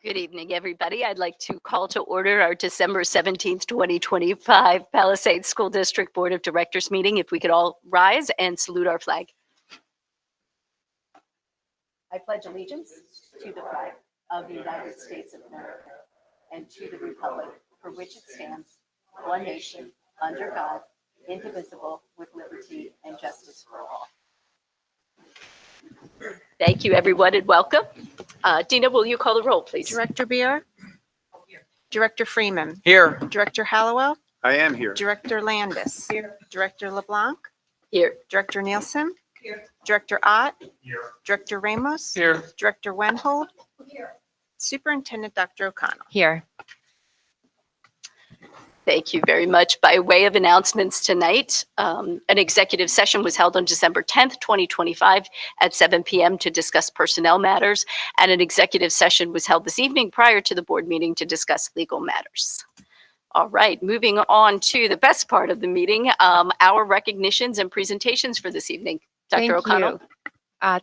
Good evening, everybody. I'd like to call to order our December 17th, 2025 Palisades School District Board of Directors meeting. If we could all rise and salute our flag. I pledge allegiance to the flag of the United States of America and to the republic for which it stands, one nation, under God, indivisible, with liberty and justice for all. Thank you, everyone, and welcome. Dina, will you call the roll, please? Director Beer? Director Freeman? Here. Director Hallowell? I am here. Director Landis? Here. Director LeBlanc? Here. Director Nielsen? Here. Director Ott? Here. Director Ramos? Here. Director Wenhold? Here. Superintendent Dr. O'Connell? Here. Thank you very much. By way of announcements tonight, an executive session was held on December 10th, 2025 at 7 p.m. to discuss personnel matters, and an executive session was held this evening prior to the board meeting to discuss legal matters. All right, moving on to the best part of the meeting, our recognitions and presentations for this evening. Dr. O'Connell.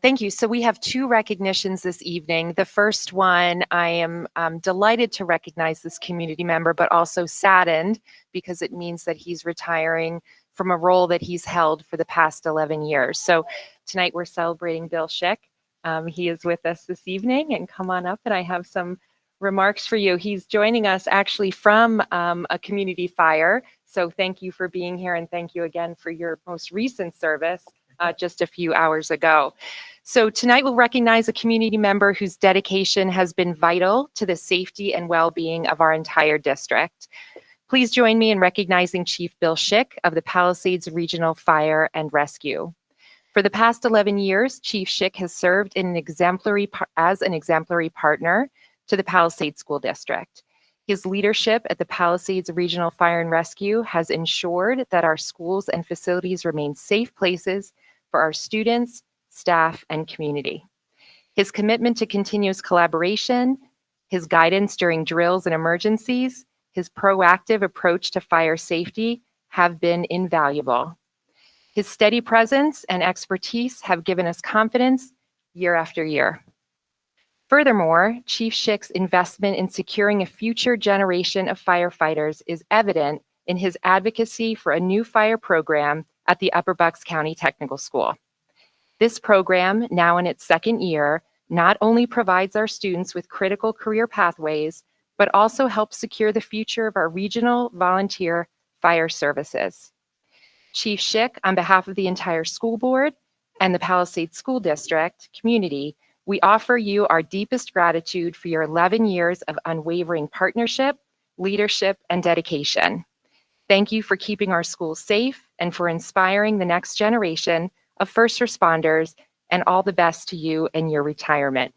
Thank you. So we have two recognitions this evening. The first one, I am delighted to recognize this community member, but also saddened because it means that he's retiring from a role that he's held for the past 11 years. So tonight we're celebrating Bill Schick. He is with us this evening, and come on up and I have some remarks for you. He's joining us actually from a community fire. So thank you for being here, and thank you again for your most recent service. Just a few hours ago. So tonight we'll recognize a community member whose dedication has been vital to the safety and well-being of our entire district. Please join me in recognizing Chief Bill Schick of the Palisades Regional Fire and Rescue. For the past 11 years, Chief Schick has served as an exemplary partner to the Palisades School District. His leadership at the Palisades Regional Fire and Rescue has ensured that our schools and facilities remain safe places for our students, staff, and community. His commitment to continuous collaboration, his guidance during drills and emergencies, his proactive approach to fire safety have been invaluable. His steady presence and expertise have given us confidence year after year. Furthermore, Chief Schick's investment in securing a future generation of firefighters is evident in his advocacy for a new fire program at the Upper Bucks County Technical School. This program, now in its second year, not only provides our students with critical career pathways, but also helps secure the future of our regional volunteer fire services. Chief Schick, on behalf of the entire school board and the Palisades School District community, we offer you our deepest gratitude for your 11 years of unwavering partnership, leadership, and dedication. Thank you for keeping our schools safe and for inspiring the next generation of first responders, and all the best to you in your retirement.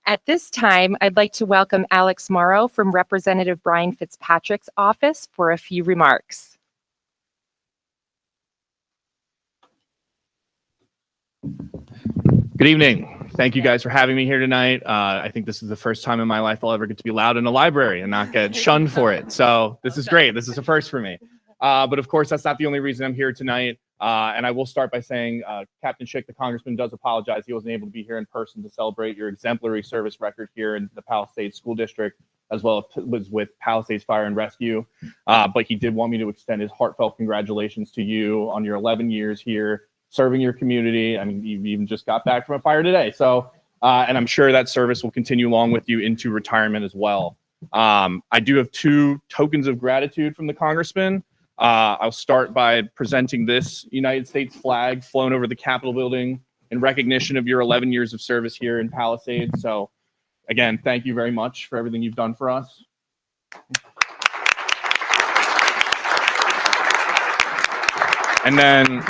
At this time, I'd like to welcome Alex Morrow from Representative Brian Fitzpatrick's office for a few remarks. Good evening. Thank you guys for having me here tonight. I think this is the first time in my life I'll ever get to be loud in a library and not get shunned for it. So this is great. This is a first for me. But of course, that's not the only reason I'm here tonight. And I will start by saying Captain Schick, the congressman, does apologize. He wasn't able to be here in person to celebrate your exemplary service record here in the Palisades School District, as well as with Palisades Fire and Rescue. But he did want me to extend his heartfelt congratulations to you on your 11 years here serving your community. I mean, you even just got back from a fire today. So, and I'm sure that service will continue along with you into retirement as well. I do have two tokens of gratitude from the congressman. I'll start by presenting this United States flag flown over the Capitol building in recognition of your 11 years of service here in Palisades. So again, thank you very much for everything you've done for us. And then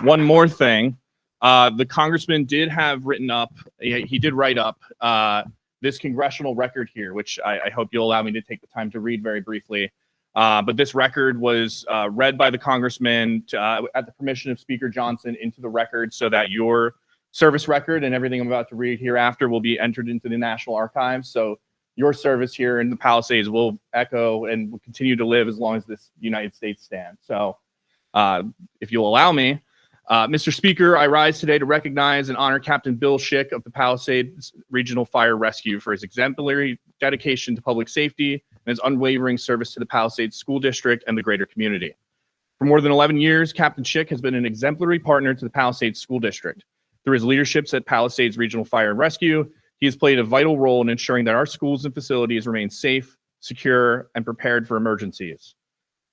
one more thing, the congressman did have written up, he did write up this congressional record here, which I hope you'll allow me to take the time to read very briefly. But this record was read by the congressman at the permission of Speaker Johnson into the record so that your service record and everything I'm about to read hereafter will be entered into the National Archives. So your service here in the Palisades will echo and will continue to live as long as this United States stands. So if you'll allow me, Mr. Speaker, I rise today to recognize and honor Captain Bill Schick of the Palisades Regional Fire Rescue for his exemplary dedication to public safety and his unwavering service to the Palisades School District and the greater community. For more than 11 years, Captain Schick has been an exemplary partner to the Palisades School District. Through his leaderships at Palisades Regional Fire and Rescue, he has played a vital role in ensuring that our schools and facilities remain safe, secure, and prepared for emergencies.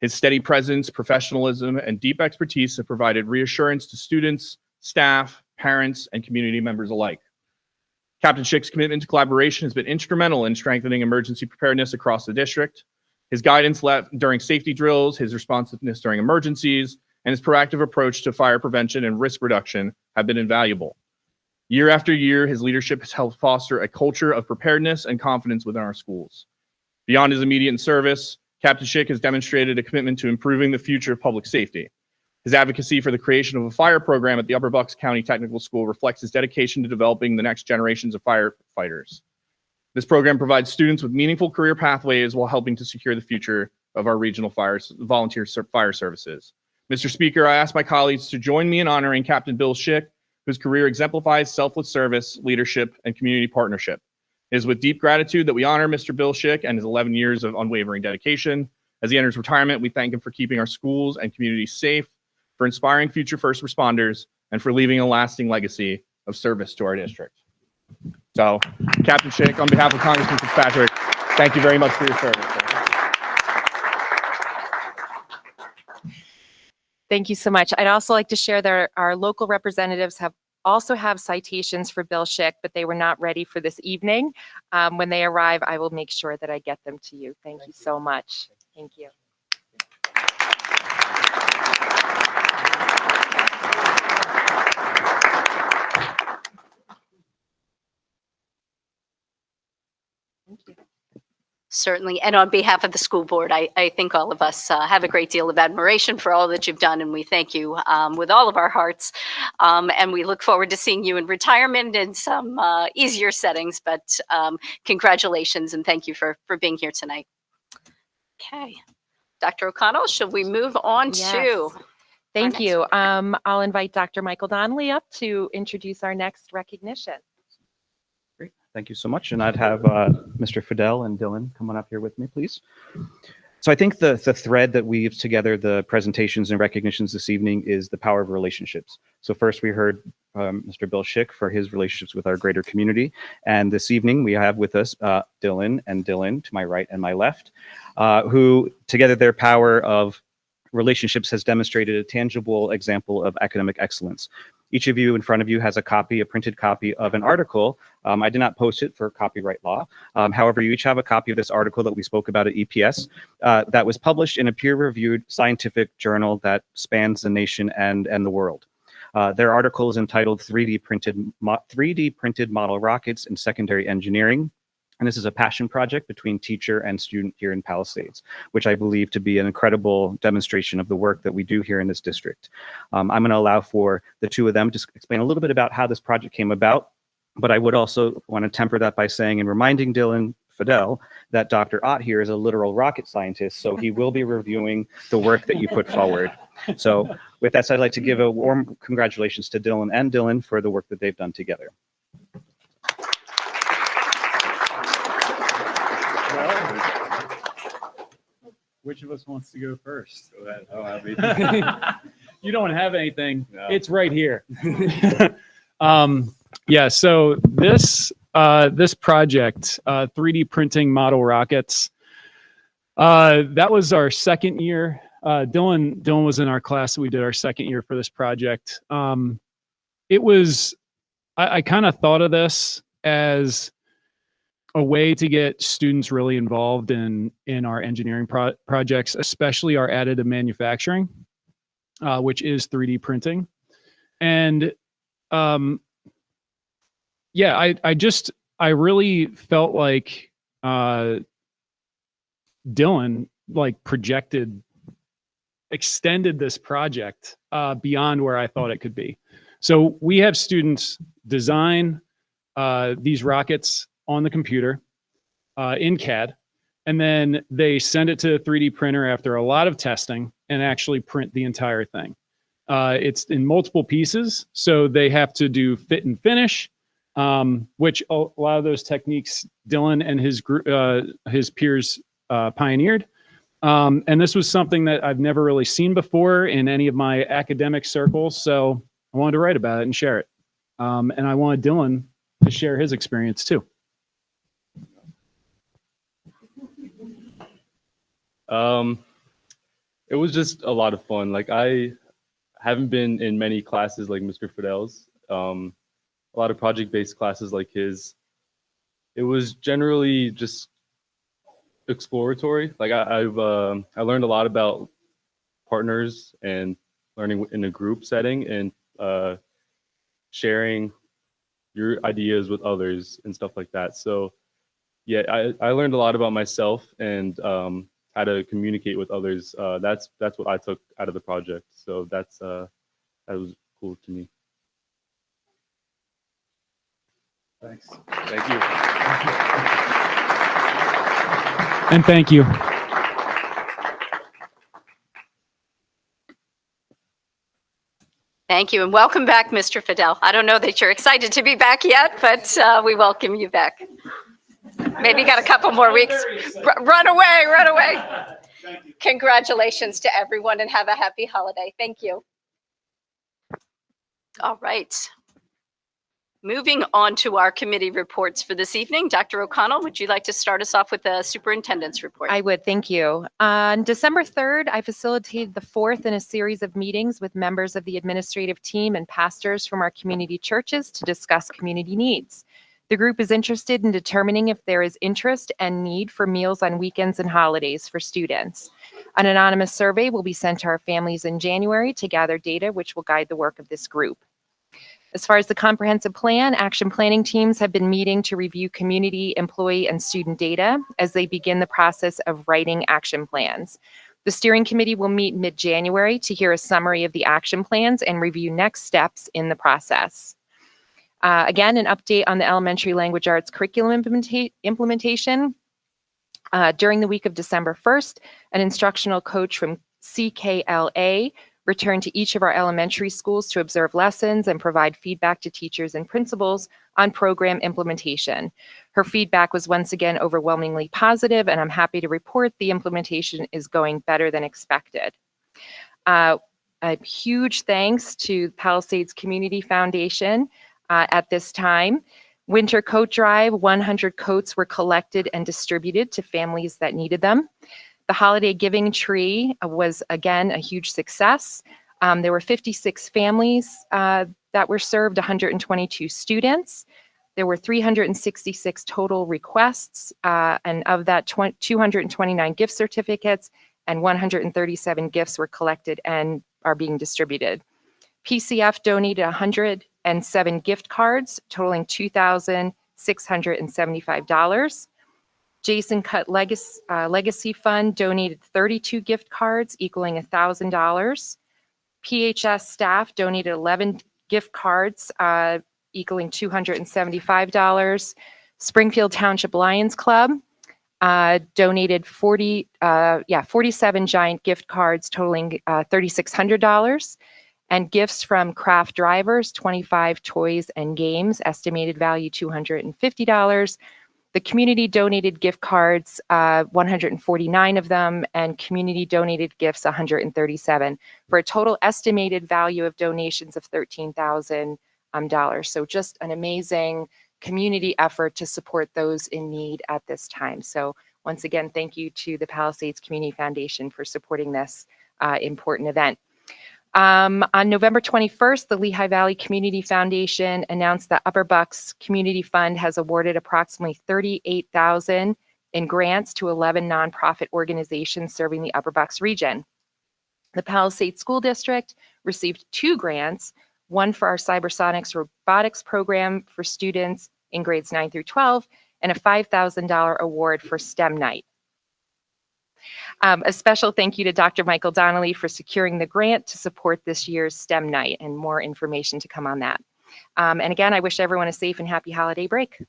His steady presence, professionalism, and deep expertise have provided reassurance to students, staff, parents, and community members alike. Captain Schick's commitment to collaboration has been instrumental in strengthening emergency preparedness across the district. His guidance during safety drills, his responsiveness during emergencies, and his proactive approach to fire prevention and risk reduction have been invaluable. Year after year, his leadership has helped foster a culture of preparedness and confidence within our schools. Beyond his immediate service, Captain Schick has demonstrated a commitment to improving the future of public safety. His advocacy for the creation of a fire program at the Upper Bucks County Technical School reflects his dedication to developing the next generations of firefighters. This program provides students with meaningful career pathways while helping to secure the future of our regional volunteer fire services. Mr. Speaker, I ask my colleagues to join me in honoring Captain Bill Schick, whose career exemplifies selfless service, leadership, and community partnership. It is with deep gratitude that we honor Mr. Bill Schick and his 11 years of unwavering dedication. As he enters retirement, we thank him for keeping our schools and communities safe, for inspiring future first responders, and for leaving a lasting legacy of service to our district. So, Captain Schick, on behalf of Congressman Fitzpatrick, thank you very much for your service. Thank you so much. I'd also like to share that our local representatives also have citations for Bill Schick, but they were not ready for this evening. When they arrive, I will make sure that I get them to you. Thank you so much. Thank you. Thank you. Certainly. And on behalf of the school board, I think all of us have a great deal of admiration for all that you've done, and we thank you with all of our hearts. And we look forward to seeing you in retirement in some easier settings, but congratulations and thank you for being here tonight. Okay. Dr. O'Connell, should we move on to? Thank next you. I'll invite Dr. Michael Donnelly up to introduce our next recognition. Great. Thank you so much. And I'd have Mr. Fidel and Dylan come on up here with me, please. So I think the thread that weaves together the presentations and recognitions this evening is the power of relationships. So first we heard Mr. Bill Schick for his relationships with our greater community. And this evening we have with us Dylan and Dylan to my right and my left, who together their power of relationships has demonstrated a tangible example of academic excellence. Each of you in front of you has a printed copy of an article. I did not post it for copyright law. However, you each have a copy of this article that we spoke about at EPS that was published in a peer-reviewed scientific journal that spans the nation and the world. Their article is entitled 3D printed model rockets in secondary engineering. And this is a passion project between teacher and student here in Palisades, which I believe to be an incredible demonstration of the work that we do here in this district. I'm going to allow for the two of them to explain a little bit about how this project came about, but I would also want to temper that by saying and reminding Dylan Fidel that Dr. Ott here is a literal rocket scientist, so he will be reviewing the work that you put forward. So with that said, I'd like to give a warm congratulations to Dylan and Dylan for the work that they've done together. Which of us wants to go first? You don't have anything. No. It's right here. Yeah. So this project, 3D printing model rockets, that was our second year. Dylan was in our class. So we did our second year for this project. It was. I kind of thought of this as a way to get students really involved in our engineering projects, especially our additive manufacturing, which is 3D printing. And yeah, I really felt like Dylan extended this project beyond where I thought it could be. So we have students design these rockets on the computer in CAD, and then they send it to a 3D printer after a lot of testing and actually print the entire thing. It's in multiple pieces, so they have to do fit and finish, which a lot of those techniques Dylan and his group, his peers pioneered. And this was something that I've never really seen before in any of my academic circles, so I wanted to write about it and share it. And I wanted Dylan to share his experience too. It was just a lot of fun. Like, I haven't been in many classes like Mr. Fidel's. A lot of project-based classes like his. It was generally just exploratory. Like, I learned a lot about partners and learning in a group setting and sharing your ideas with others and stuff like that. So yeah, I learned a lot about myself and how to communicate with others. That's what I took out of the project. So that was cool to me. Thanks. Thank you. And thank you. Thank you, and welcome back, Mr. Fidel. I don't know that you're excited to be back yet, but we welcome you back. Maybe you got a couple more weeks. Run away, run away. Congratulations to everyone and have a happy holiday. Thank you. All right. Moving on to our committee reports for this evening. Dr. O'Connell, would you like to start us off with the superintendent's report? I would, thank you. On December 3rd, I facilitated the fourth in a series of meetings with members of the administrative team and pastors from our community churches to discuss community needs. The group is interested in determining if there is interest and need for meals on weekends and holidays for students. An anonymous survey will be sent to our families in January to gather data which will guide the work of this group. As far as the comprehensive plan, action planning teams have been meeting to review community, employee, and student data as they begin the process of writing action plans. The steering committee will meet mid-January to hear a summary of the action plans and review next steps in the process. Again, an update on the elementary language arts curriculum implementation. During the week of December 1st, an instructional coach from CKLA returned to each of our elementary schools to observe lessons and provide feedback to teachers and principals on program implementation. Her feedback was once again overwhelmingly positive, and I'm happy to report the implementation is going better than expected. A huge thanks to Palisades Community Foundation at this time. Winter Coat Drive, 100 coats were collected and distributed to families that needed them. The holiday giving tree was, again, a huge success. There were 56 families that were served, 122 students. There were 366 total requests, and of that, 229 gift certificates and 137 gifts were collected and are being distributed. PCF donated 107 gift cards totaling $2,675. Jason Cutt Legacy Fund donated 32 gift cards equaling $1,000. PHS staff donated 11 gift cards equaling $275. Springfield Township Lions Club donated 47 giant gift cards totaling $3,600. And gifts from Craft Drivers, 25 toys and games, estimated value $250. The community donated gift cards, 149 of them, and community donated gifts, 137, for a total estimated value of donations of $13,000. So just an amazing community effort to support those in need at this time. So once again, thank you to the Palisades Community Foundation for supporting this important event. On November 21st, the Lehigh Valley Community Foundation announced that Upper Bucks Community Fund has awarded approximately $38,000 in grants to 11 nonprofit organizations serving the Upper Bucks region. The Palisades School District received 2 grants, one for our Cybersonics robotics program for students in grades 9 through 12, and a $5,000 award for STEM Night. A special thank you to Dr. Michael Donnelly for securing the grant to support this year's STEM Night, and more information to come on that. And again, I wish everyone a safe and happy holiday break.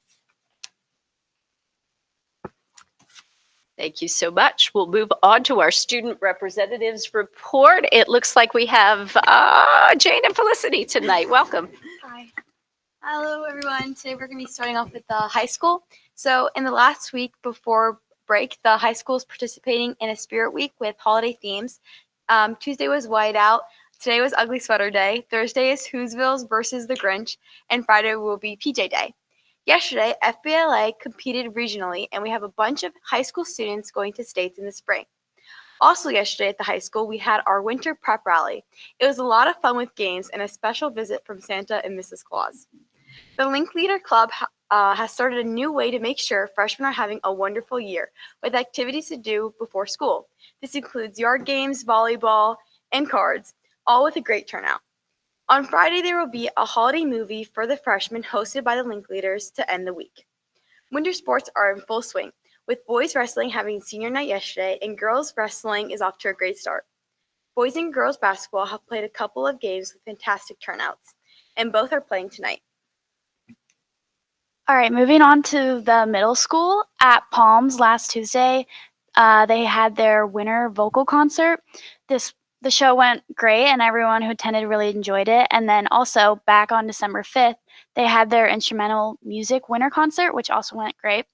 Thank you so much. We'll move on to our student representatives report. It looks like we have Jane and Felicity tonight. Welcome. Hi. Hello, everyone. Today we're going to be starting off with the high school. So in the last week before break, the high school is participating in a spirit week with holiday themes. Tuesday was Whiteout. Today was Ugly Sweater Day. Thursday is Whoville's versus the Grinch. And Friday will be PJ Day. Yesterday, FBLA competed regionally, and we have a bunch of high school students going to states in the spring. Also yesterday at the high school, we had our winter prep rally. It was a lot of fun with games and a special visit from Santa and Mrs. Claus. The Linkleader Club has started a new way to make sure freshmen are having a wonderful year with activities to do before school. This includes yard games, volleyball, and cards, all with a great turnout. On Friday, there will be a holiday movie for the freshmen hosted by the Linkleaders to end the week. Winter sports are in full swing, with boys wrestling having senior night yesterday and girls wrestling is off to a great start. Boys and girls basketball have played a couple of games with fantastic turnouts, and both are playing tonight. All right, moving on to the middle school. At Palms last Tuesday, they had their winter vocal concert. The show went great, and everyone who attended really enjoyed it. And then also back on December 5th, they had their instrumental music winter concert, which also went great.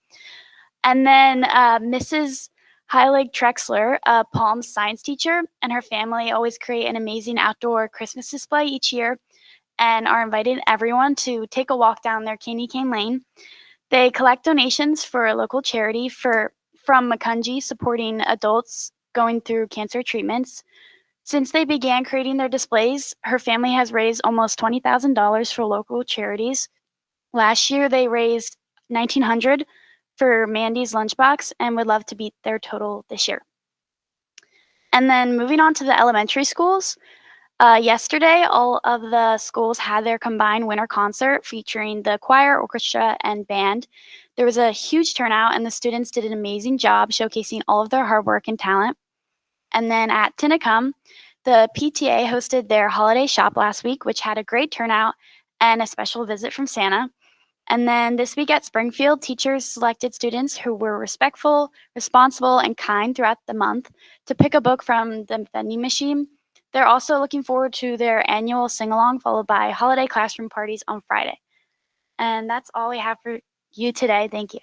And then Mrs. Heilig Trexler, a Palms science teacher, and her family always create an amazing outdoor Christmas display each year and are inviting everyone to take a walk down their candy cane lane. They collect donations for a local charity from Makunji supporting adults going through cancer treatments. Since they began creating their displays, her family has raised almost $20,000 for local charities. Last year, they raised $1,900 for Mandy's Lunchbox and would love to beat their total this year. And then moving on to the elementary schools. Yesterday, all of the schools had their combined winter concert featuring the choir, orchestra, and band. There was a huge turnout, and the students did an amazing job showcasing all of their hard work and talent. And then at Tinicum, the PTA hosted their holiday shop last week, which had a great turnout and a special visit from Santa. And then this week at Springfield, teachers selected students who were respectful, responsible, and kind throughout the month to pick a book from the vending machine. They're also looking forward to their annual sing-along, followed by holiday classroom parties on Friday. And that's all we have for you today. Thank you.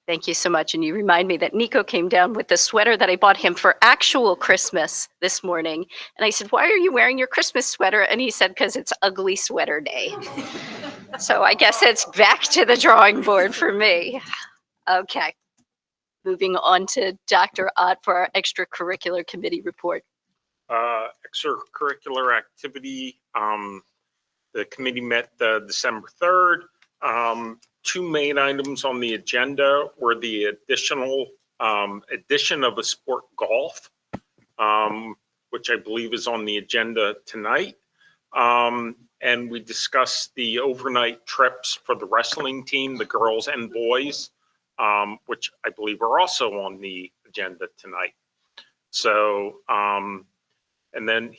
Thank you so much. And you remind me that Nico came down with the sweater that I bought him for actual Christmas this morning. And I said, why are you wearing your Christmas sweater? And he said, because it's Ugly Sweater Day. So I guess it's back to the drawing board for me. Okay. Moving on to Dr. Ott for our extracurricular committee report. Extracurricular activity. The committee met December 3rd. Two main items on the agenda were the addition of a sport golf, which I believe is on the agenda tonight. And we discussed the overnight trips for the wrestling team, the girls and boys, which I believe are also on the agenda tonight. So, and then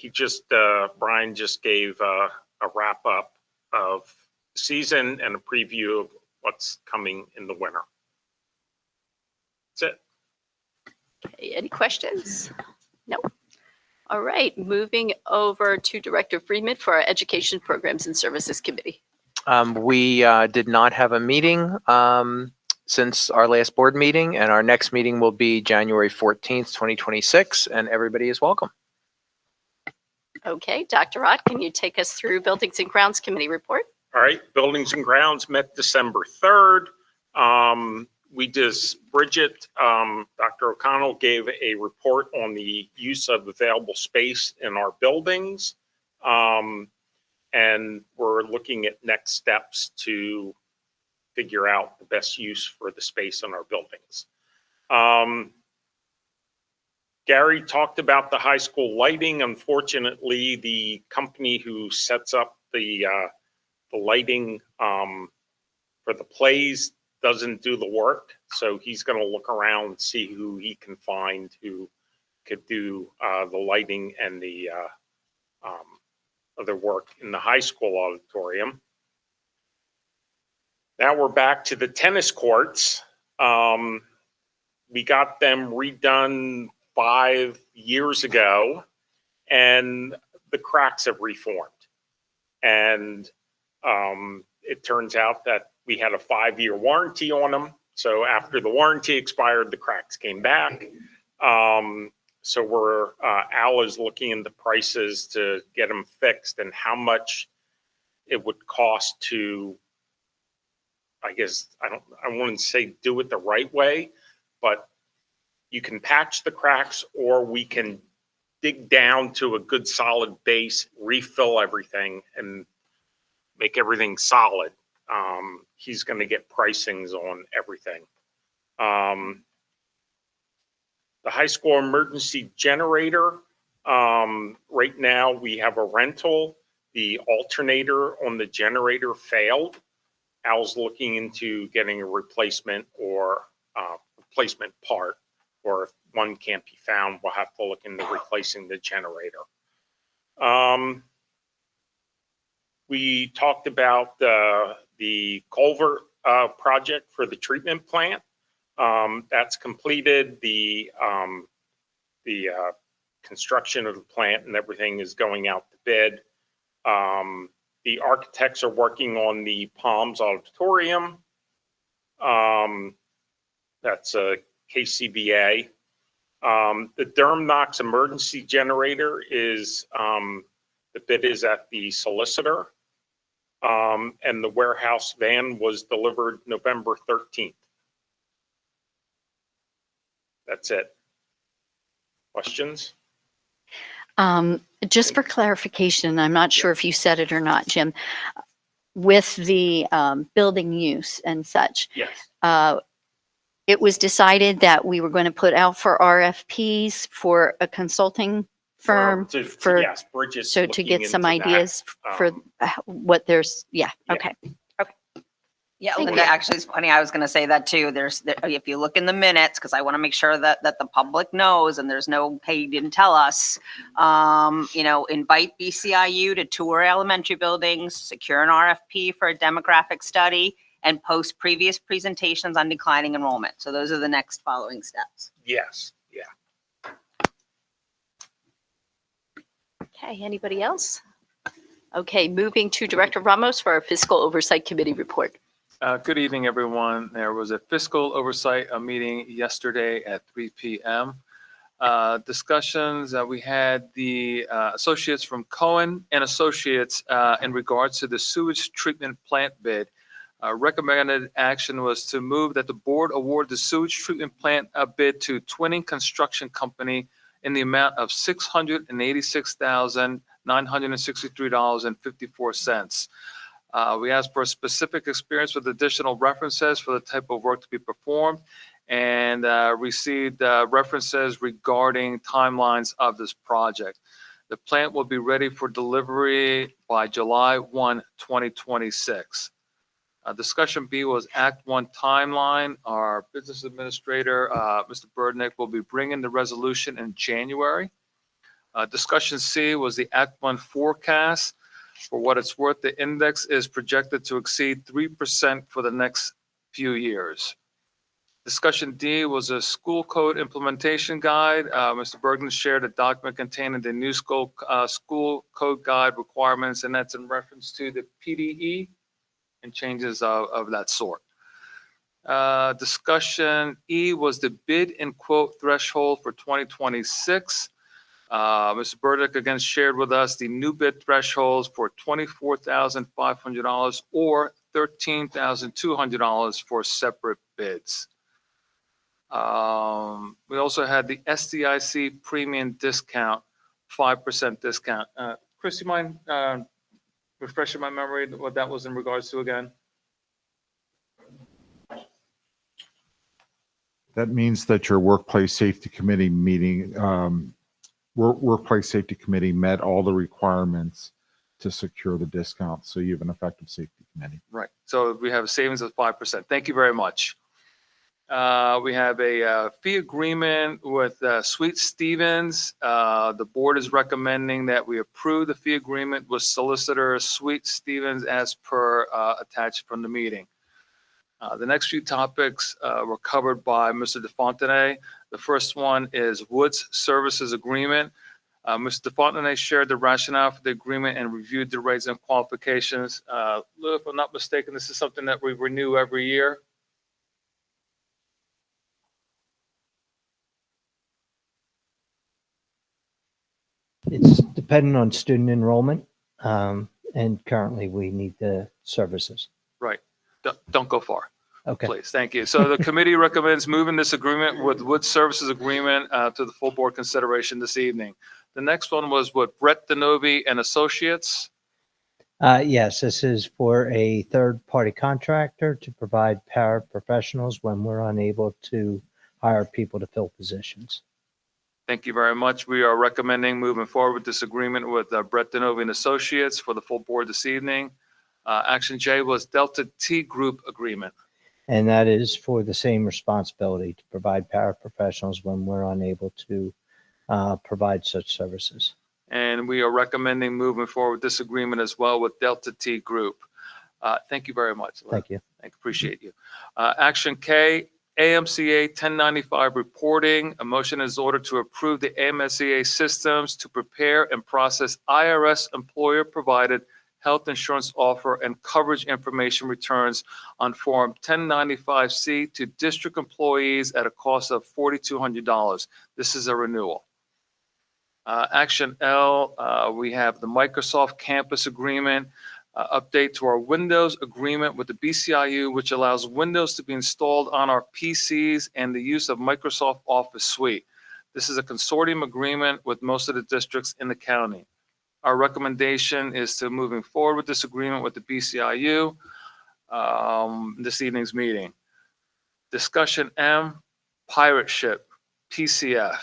Brian just gave a wrap up of the season and a preview of what's coming in the winter. That's it. Okay, any questions? No. All right, moving over to Director Freeman for our Education Programs and Services Committee. We did not have a meeting since our last board meeting, and our next meeting will be January 14th, 2026, and everybody is welcome. Okay, Dr. Ott, can you take us through Buildings and Grounds Committee report? All right, Buildings and Grounds met December 3rd. Bridget, Dr. O'Connell gave a report on the use of available space in our buildings. And we're looking at next steps to figure out the best use for the space in our buildings. Gary talked about the high school lighting. Unfortunately, the company who sets up the lighting for the plays doesn't do the work. So he's going to look around and see who he can find who could do the lighting and the other work in the high school auditorium. Now we're back to the tennis courts. We got them redone 5 years ago, and the cracks have reformed. And it turns out that we had a 5-year warranty on them. So after the warranty expired, the cracks came back. So Al is looking into prices to get them fixed and how much it would cost to, I guess, I wouldn't say do it the right way, but you can patch the cracks, or we can dig down to a good solid base, refill everything, and make everything solid. He's going to get pricings on everything. The high school emergency generator, right now we have a rental. The alternator on the generator failed. Al's looking into getting a replacement or replacement part, or if one can't be found, we'll have to look into replacing the generator. We talked about the culvert project for the treatment plant. That's completed. The construction of the plant and everything is going out to bid. The architects are working on the Palms Auditorium. That's a KCBA. The Durham Knox emergency generator is, the bid is at the solicitor. And the warehouse van was delivered November 13th. That's it. Questions? Just for clarification, I'm not sure if you said it or not, Jim, with the building use and such. Yes. It was decided that we were going to put out for RFPs for a consulting firm for, Yes, Bridget's so to get looking some into that. ideas for what there's, yeah, Yeah. okay. Yeah, Thank Linda, you. actually, it's funny. I was going to say that too. If you look in the minutes, because I want to make sure that the public knows, and there's no, hey, you didn't tell us. Invite BCIU to tour elementary buildings, secure an RFP for a demographic study, and post previous presentations on declining enrollment. So those are the next following steps. Yes, yeah. Okay, anybody else? Okay, moving to Director Ramos for our Fiscal Oversight Committee report. Good evening, everyone. There was a fiscal oversight meeting yesterday at 3 p.m. Discussions, we had the associates from Cohen and Associates in regards to the sewage treatment plant bid. Recommended action was to move that the board award the sewage treatment plant bid to Twinning Construction Company in the amount of $686,963.54. We asked for a specific experience with additional references for the type of work to be performed, and received references regarding timelines of this project. The plant will be ready for delivery by July 1, 2026. Discussion B was Act 1 timeline. Our business administrator, Mr. Burdnick, will be bringing the resolution in January. Discussion C was the Act 1 forecast. For what it's worth, the index is projected to exceed 3% for the next few years. Discussion D was a school code implementation guide. Mr. Bergman shared a document containing the new school code guide requirements, and that's in reference to the PDE and changes of that sort. Discussion E was the bid and quote threshold for 2026. Mr. Burdick again shared with us the new bid thresholds for $24,500 or $13,200 for separate bids. We also had the SDIC premium discount, 5% discount. Chris, you mind refreshing my memory what that was in regards to again? That means that your workplace safety committee meeting, workplace safety committee met all the requirements to secure the discount. So you have an effective safety committee. Right. So we have a savings of 5%. Thank you very much. We have a fee agreement with Sweet Stevens. The board is recommending that we approve the fee agreement with solicitor Sweet Stevens as per attached from the meeting. The next few topics were covered by Mr. DeFontenay. The first one is Woods Services Agreement. Mr. DeFontenay shared the rationale for the agreement and reviewed the rates and qualifications. Lou, if I'm not mistaken, this is something that we renew every year. It's dependent on student enrollment, and currently we need the services. Right. Don't go far. Okay. Please, thank you. So the committee recommends moving this agreement with Wood Services Agreement to the full board consideration this evening. The next one was with Brett Denovi and Associates. Yes, this is for a third-party contractor to provide paraprofessionals when we're unable to hire people to fill positions. Thank you very much. We are recommending moving forward with this agreement with Brett Denovi and Associates for the full board this evening. Action J was Delta T Group Agreement. And that is for the same responsibility to provide paraprofessionals when we're unable to provide such services. And we are recommending moving forward with this agreement as well with Delta T Group. Thank you very much. Thank you. Appreciate you. Action K, AMCA 1095 reporting. A motion is ordered to approve the AMCA systems to prepare and process IRS employer-provided health insurance offer and coverage information returns on Form 1095C to district employees at a cost of $4,200. This is a renewal. Action L, we have the Microsoft Campus Agreement, update to our Windows agreement with the BCIU, which allows Windows to be installed on our PCs and the use of Microsoft Office Suite. This is a consortium agreement with most of the districts in the county. Our recommendation is to moving forward with this agreement with the BCIU this evening's meeting. Discussion M, Pirate Ship, PCF.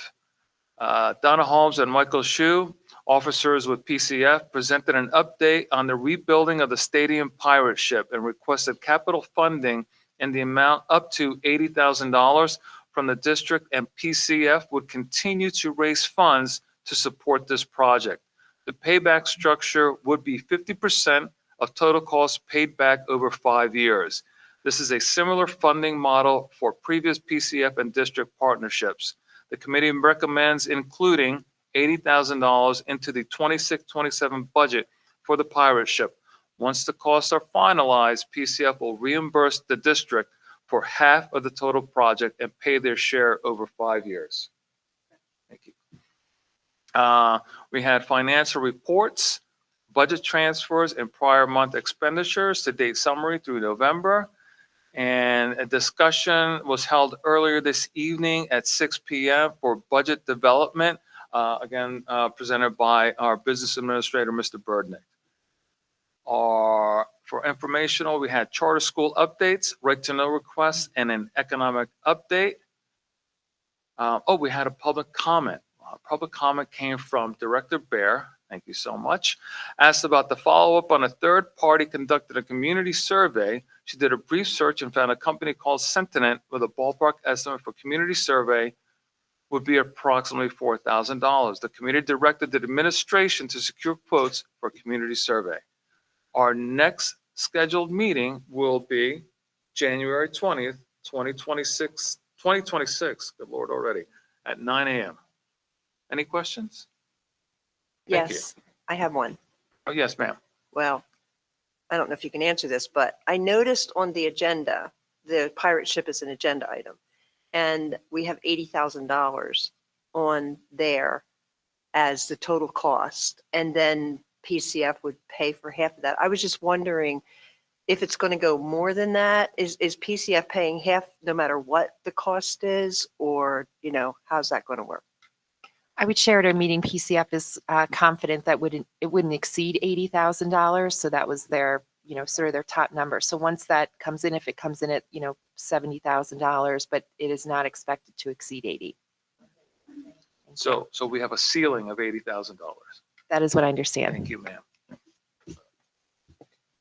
Donna Holmes and Michael Shu, officers with PCF, presented an update on the rebuilding of the stadium pirate ship and requested capital funding in the amount up to $80,000 from the district, and PCF would continue to raise funds to support this project. The payback structure would be 50% of total costs paid back over 5 years. This is a similar funding model for previous PCF and district partnerships. The committee recommends including $80,000 into the 26-27 budget for the pirate ship. Once the costs are finalized, PCF will reimburse the district for half of the total project and pay their share over 5 years. Thank you. We had financial reports, budget transfers, and prior month expenditures to date summary through November. And a discussion was held earlier this evening at 6 p.m. for budget development, presented by our business administrator, Mr. Burdnick. For informational, we had charter school updates, right to know requests, and an economic update. We had a public comment. Public comment came from Director Bear. Thank you so much. Asked about the follow-up on a third party conducted a community survey. She did a brief search and found a company called Sentinent with a ballpark estimate for community survey would be approximately $4,000. The committee directed the administration to secure quotes for a community survey. Our next scheduled meeting will be January 20th, 2026, good Lord already, at 9 a.m. Any questions? Thank you. Yes, I have one. Oh, yes, ma'am. Well, I don't know if you can answer this, but I noticed on the agenda, the pirate ship is an agenda item. And we have $80,000 on there as the total cost. And then PCF would pay for half of that. I was just wondering if it's going to go more than that. Is PCF paying half no matter what the cost is? Or, how's that going to work? I would share at our meeting, PCF is confident that it wouldn't exceed $80,000. So that was their, sort of their top number. So once that comes in, if it comes in at, $70,000, but it is not expected to exceed 80. So we have a ceiling of $80,000. That is what I understand. Thank you,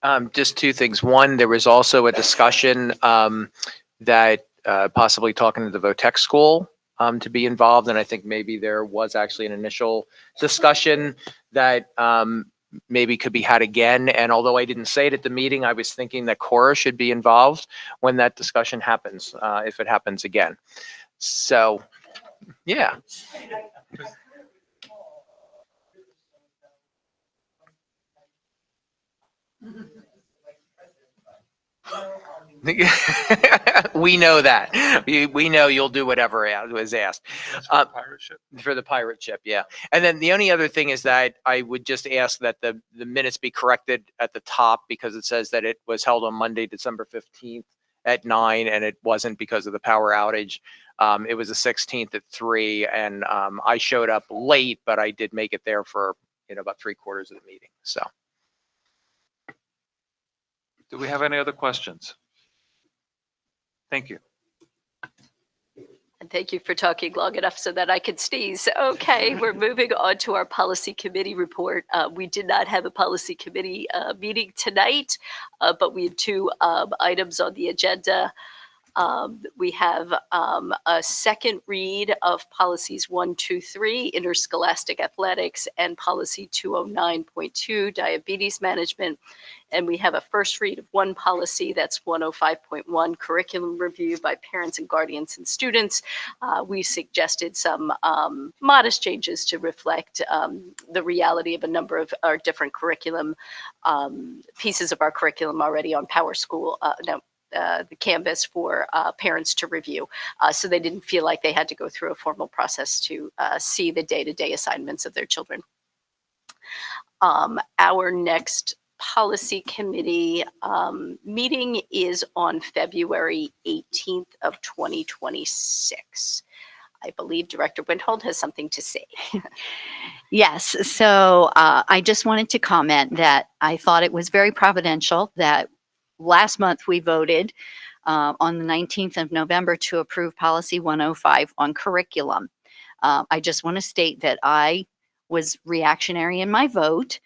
ma'am. Just two things. One, there was also a discussion that possibly talking to the Votech school to be involved. And I think maybe there was actually an initial discussion that maybe could be had again. And although I didn't say it at the meeting, I was thinking that Cora should be involved when that discussion happens, if it happens again. So, yeah. We know that. We know you'll do whatever was asked. For the pirate ship, yeah. And then the only other thing is that I would just ask that the minutes be corrected at the top, because it says that it was held on Monday, December 15th at 9, and it wasn't because of the power outage. It was the 16th at 3, and I showed up late, but I did make it there for about 3/4 of the meeting. So. Do we have any other questions? Thank you. And thank you for talking long enough so that I could sneeze. Okay, we're moving on to our policy committee report. We did not have a policy committee meeting tonight, but we have 2 items on the agenda. We have a second read of policies 123, interscholastic athletics, and policy 209.2, diabetes management. And we have a first read of 1 policy, that's 105.1, curriculum review by parents and guardians and students. We suggested some modest changes to reflect the reality of a number of our different curriculum, pieces of our curriculum already on PowerSchool, the Canvas for parents to review. So they didn't feel like they had to go through a formal process to see the day-to-day assignments of their children. Our next policy committee meeting is on February 18th of 2026. I believe Director Windhold has something to say. Yes, so I just wanted to comment that I thought it was very providential that last month we voted on the 19th of November to approve policy 105 on curriculum. I just want to state that I was reactionary in my vote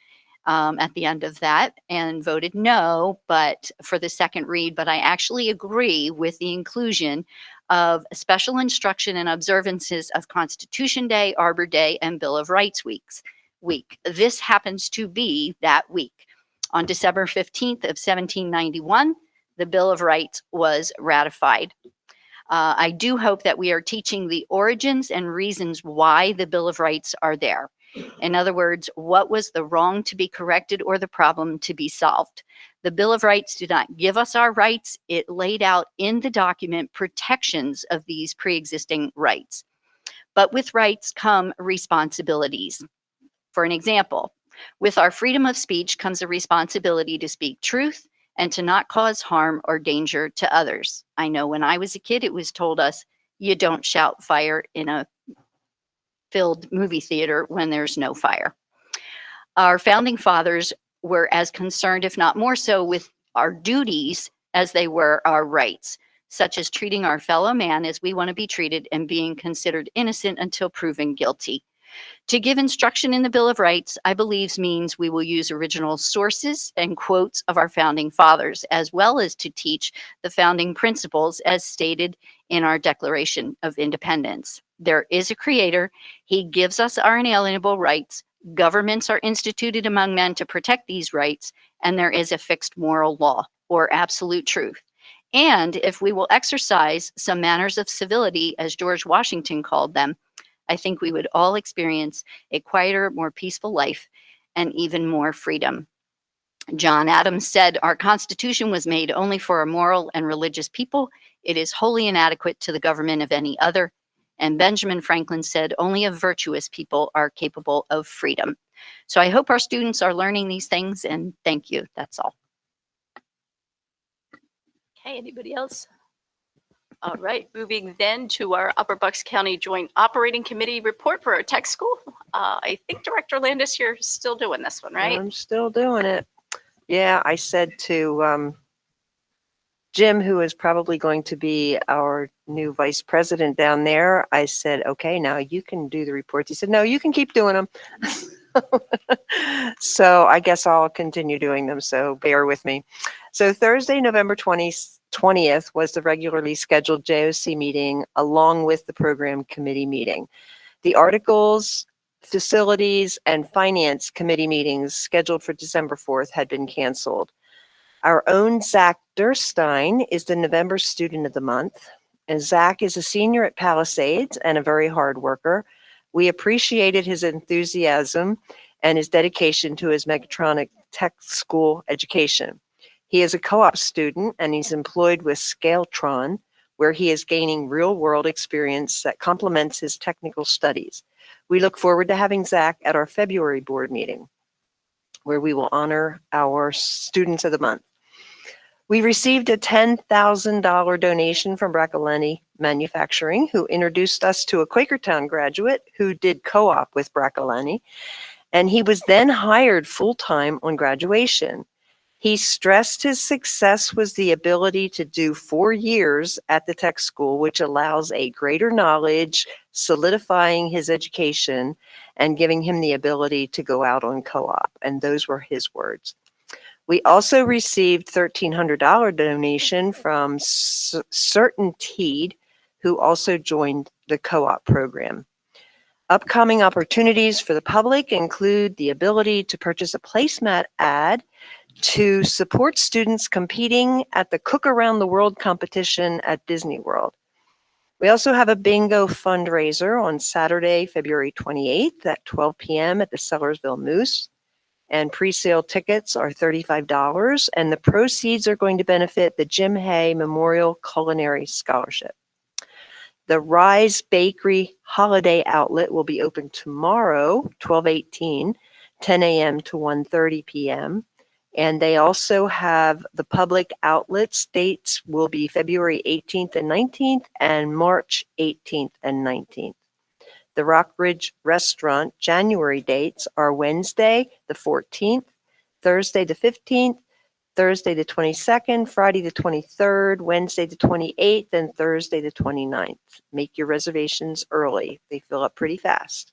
at the end of that and voted no, but for the second read, but I actually agree with the inclusion of special instruction and observances of Constitution Day, Arbor Day, and Bill of Rights week. This happens to be that week. On December 15th of 1791, the Bill of Rights was ratified. I do hope that we are teaching the origins and reasons why the Bill of Rights are there. In other words, what was the wrong to be corrected or the problem to be solved? The Bill of Rights did not give us our rights. It laid out in the document protections of these pre-existing rights. But with rights come responsibilities. For an example, with our freedom of speech comes a responsibility to speak truth and to not cause harm or danger to others. I know when I was a kid, it was told us, you don't shout fire in a filled movie theater when there's no fire. Our founding fathers were as concerned, if not more so, with our duties as they were our rights, such as treating our fellow man as we want to be treated and being considered innocent until proven guilty. To give instruction in the Bill of Rights, I believe, means we will use original sources and quotes of our founding fathers, as well as to teach the founding principles as stated in our Declaration of Independence. There is a creator. He gives us our inalienable rights. Governments are instituted among men to protect these rights, and there is a fixed moral law or absolute truth. And if we will exercise some manners of civility, as George Washington called them, I think we would all experience a quieter, more peaceful life and even more freedom. John Adams said, our Constitution was made only for a moral and religious people. It is wholly inadequate to the government of any other. And Benjamin Franklin said, only a virtuous people are capable of freedom. So I hope our students are learning these things, and thank you. That's all. Okay, anybody else? All right, moving then to our Upper Bucks County Joint Operating Committee report for our tech school. I think Director Landis, you're still doing this one, right? I'm still doing it. Yeah, I said to Jim, who is probably going to be our new vice president down there, I said, okay, now you can do the reports. He said, no, you can keep doing them. So I guess I'll continue doing them, so bear with me. So Thursday, November 20th was the regularly scheduled JOC meeting along with the program committee meeting. The articles Facilities and Finance Committee meetings scheduled for December 4th had been canceled. Our own Zach Durstein is the November Student of the Month. And Zach is a senior at Palisades and a very hard worker. We appreciated his enthusiasm and his dedication to his mechatronic tech school education. He is a co-op student and he's employed with Scaletron, where he is gaining real-world experience that complements his technical studies. We look forward to having Zach at our February board meeting, where we will honor our Students of the Month. We received a $10,000 donation from Braccolini Manufacturing, who introduced us to a Quakertown graduate who did co-op with Braccolini, and he was then hired full-time on graduation. He stressed his success was the ability to do 4 years at the tech school, which allows a greater knowledge, solidifying his education, and giving him the ability to go out on co-op. And those were his words. We also received $1,300 donation from Certainteed, who also joined the co-op program. Upcoming opportunities for the public include the ability to purchase a placemat ad to support students competing at the Cook Around the World competition at Disney World. We also have a bingo fundraiser on Saturday, February 28th at 12 p.m. at the Sellersville Moose. And pre-sale tickets are $35, and the proceeds are going to benefit the Jim Hay Memorial Culinary Scholarship. The Rise Bakery Holiday Outlet will be open tomorrow, 12/18, 10 a.m. to 1:30 p.m. And they also have the public outlets. Dates will be February 18th and 19th and March 18th and 19th. The Rockbridge Restaurant January dates are Wednesday, the 14th, Thursday, the 15th, Thursday, the 22nd, Friday, the 23rd, Wednesday, the 28th, and Thursday, the 29th. Make your reservations early. They fill up pretty fast.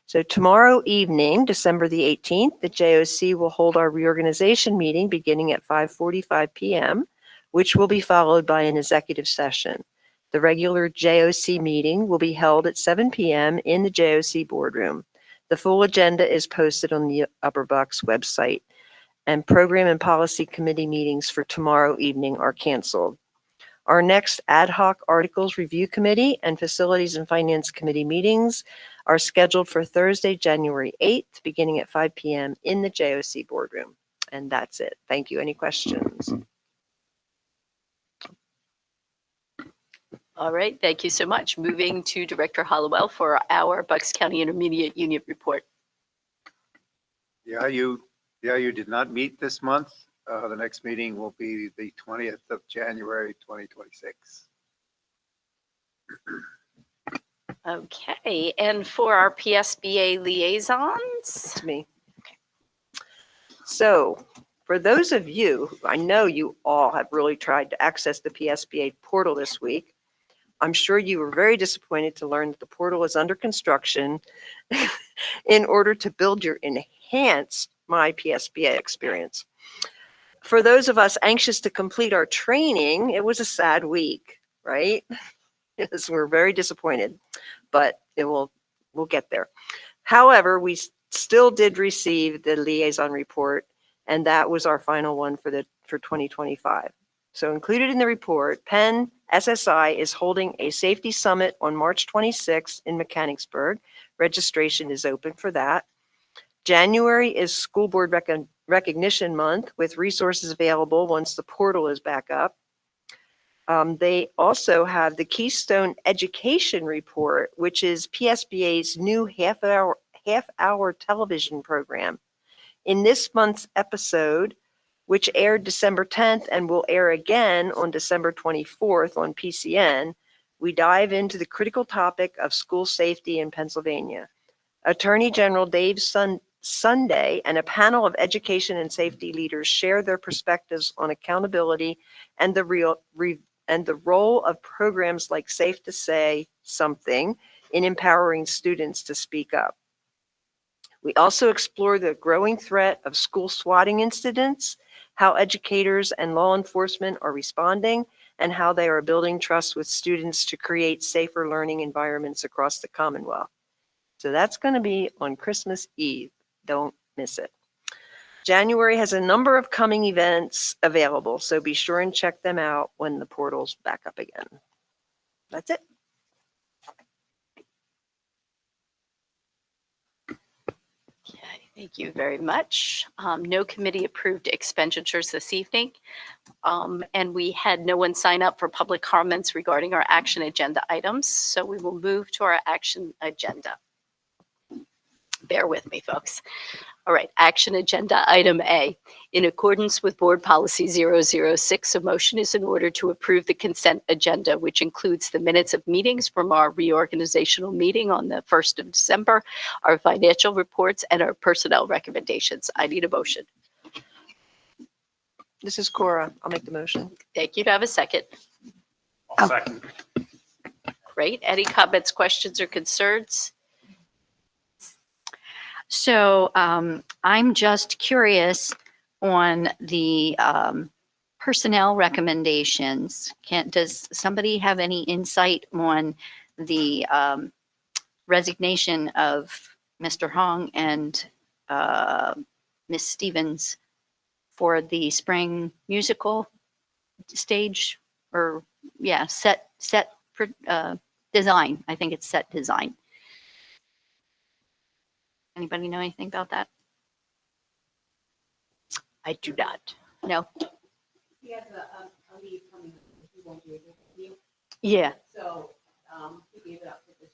So tomorrow evening, December the 18th, the JOC will hold our reorganization meeting beginning at 5:45 p.m., which will be followed by an executive session. The regular JOC meeting will be held at 7 p.m. in the JOC boardroom. The full agenda is posted on the Upper Bucks website, and program and policy committee meetings for tomorrow evening are canceled. Our next ad hoc articles review committee and facilities and finance committee meetings are scheduled for Thursday, January 8th, beginning at 5 p.m. in the JOC boardroom. And that's it. Thank you. Any questions? All right, thank you so much. Moving to Director Hollowell for our Bucks County Intermediate Unit Report. The IU did not meet this month. The next meeting will be the 20th of January, 2026. Okay, and for our PSBA liaisons? It's me. Okay. So for those of you, I know you all have really tried to access the PSBA portal this week. I'm sure you were very disappointed to learn that the portal is under construction in order to build your enhanced My PSBA experience. For those of us anxious to complete our training, it was a sad week, right? Yes, we're very disappointed, but we'll get there. However, we still did receive the liaison report, and that was our final one for 2025. So included in the report, Penn SSI is holding a safety summit on March 26th in Mechanicsburg. Registration is open for that. January is School Board Recognition Month with resources available once the portal is back up. They also have the Keystone Education Report, which is PSBA's new half-hour television program. In this month's episode, which aired December 10th and will air again on December 24th on PCN, we dive into the critical topic of school safety in Pennsylvania. Attorney General Dave Sunday and a panel of education and safety leaders share their perspectives on accountability and the role of programs like Safe to Say Something in empowering students to speak up. We also explore the growing threat of school swatting incidents, how educators and law enforcement are responding, and how they are building trust with students to create safer learning environments across the Commonwealth. So that's going to be on Christmas Eve. Don't miss it. January has a number of coming events available, so be sure and check them out when the portal's back up again. That's it. Thank you very much. No committee approved expenditures this evening. And we had no one sign up for public comments regarding our action agenda items. So we will move to our action agenda. Bear with me, folks. All right, action agenda item A. In accordance with Board Policy 006, a motion is in order to approve the consent agenda, which includes the minutes of meetings from our reorganizational meeting on the 1st of December, our financial reports, and our personnel recommendations. I need a motion. This is Cora. I'll make the motion. Thank you. To have a second. I'll second. Great. Any comments, questions, or concerns? So I'm just curious on the personnel recommendations. Does somebody have any insight on the resignation of Mr. Hong and Miss Stevens for the spring musical stage or set design? I think it's set design. Anybody know anything about that? I do not. No. He has a leave coming up. He won't be able to do. Yeah. So he gave it up for this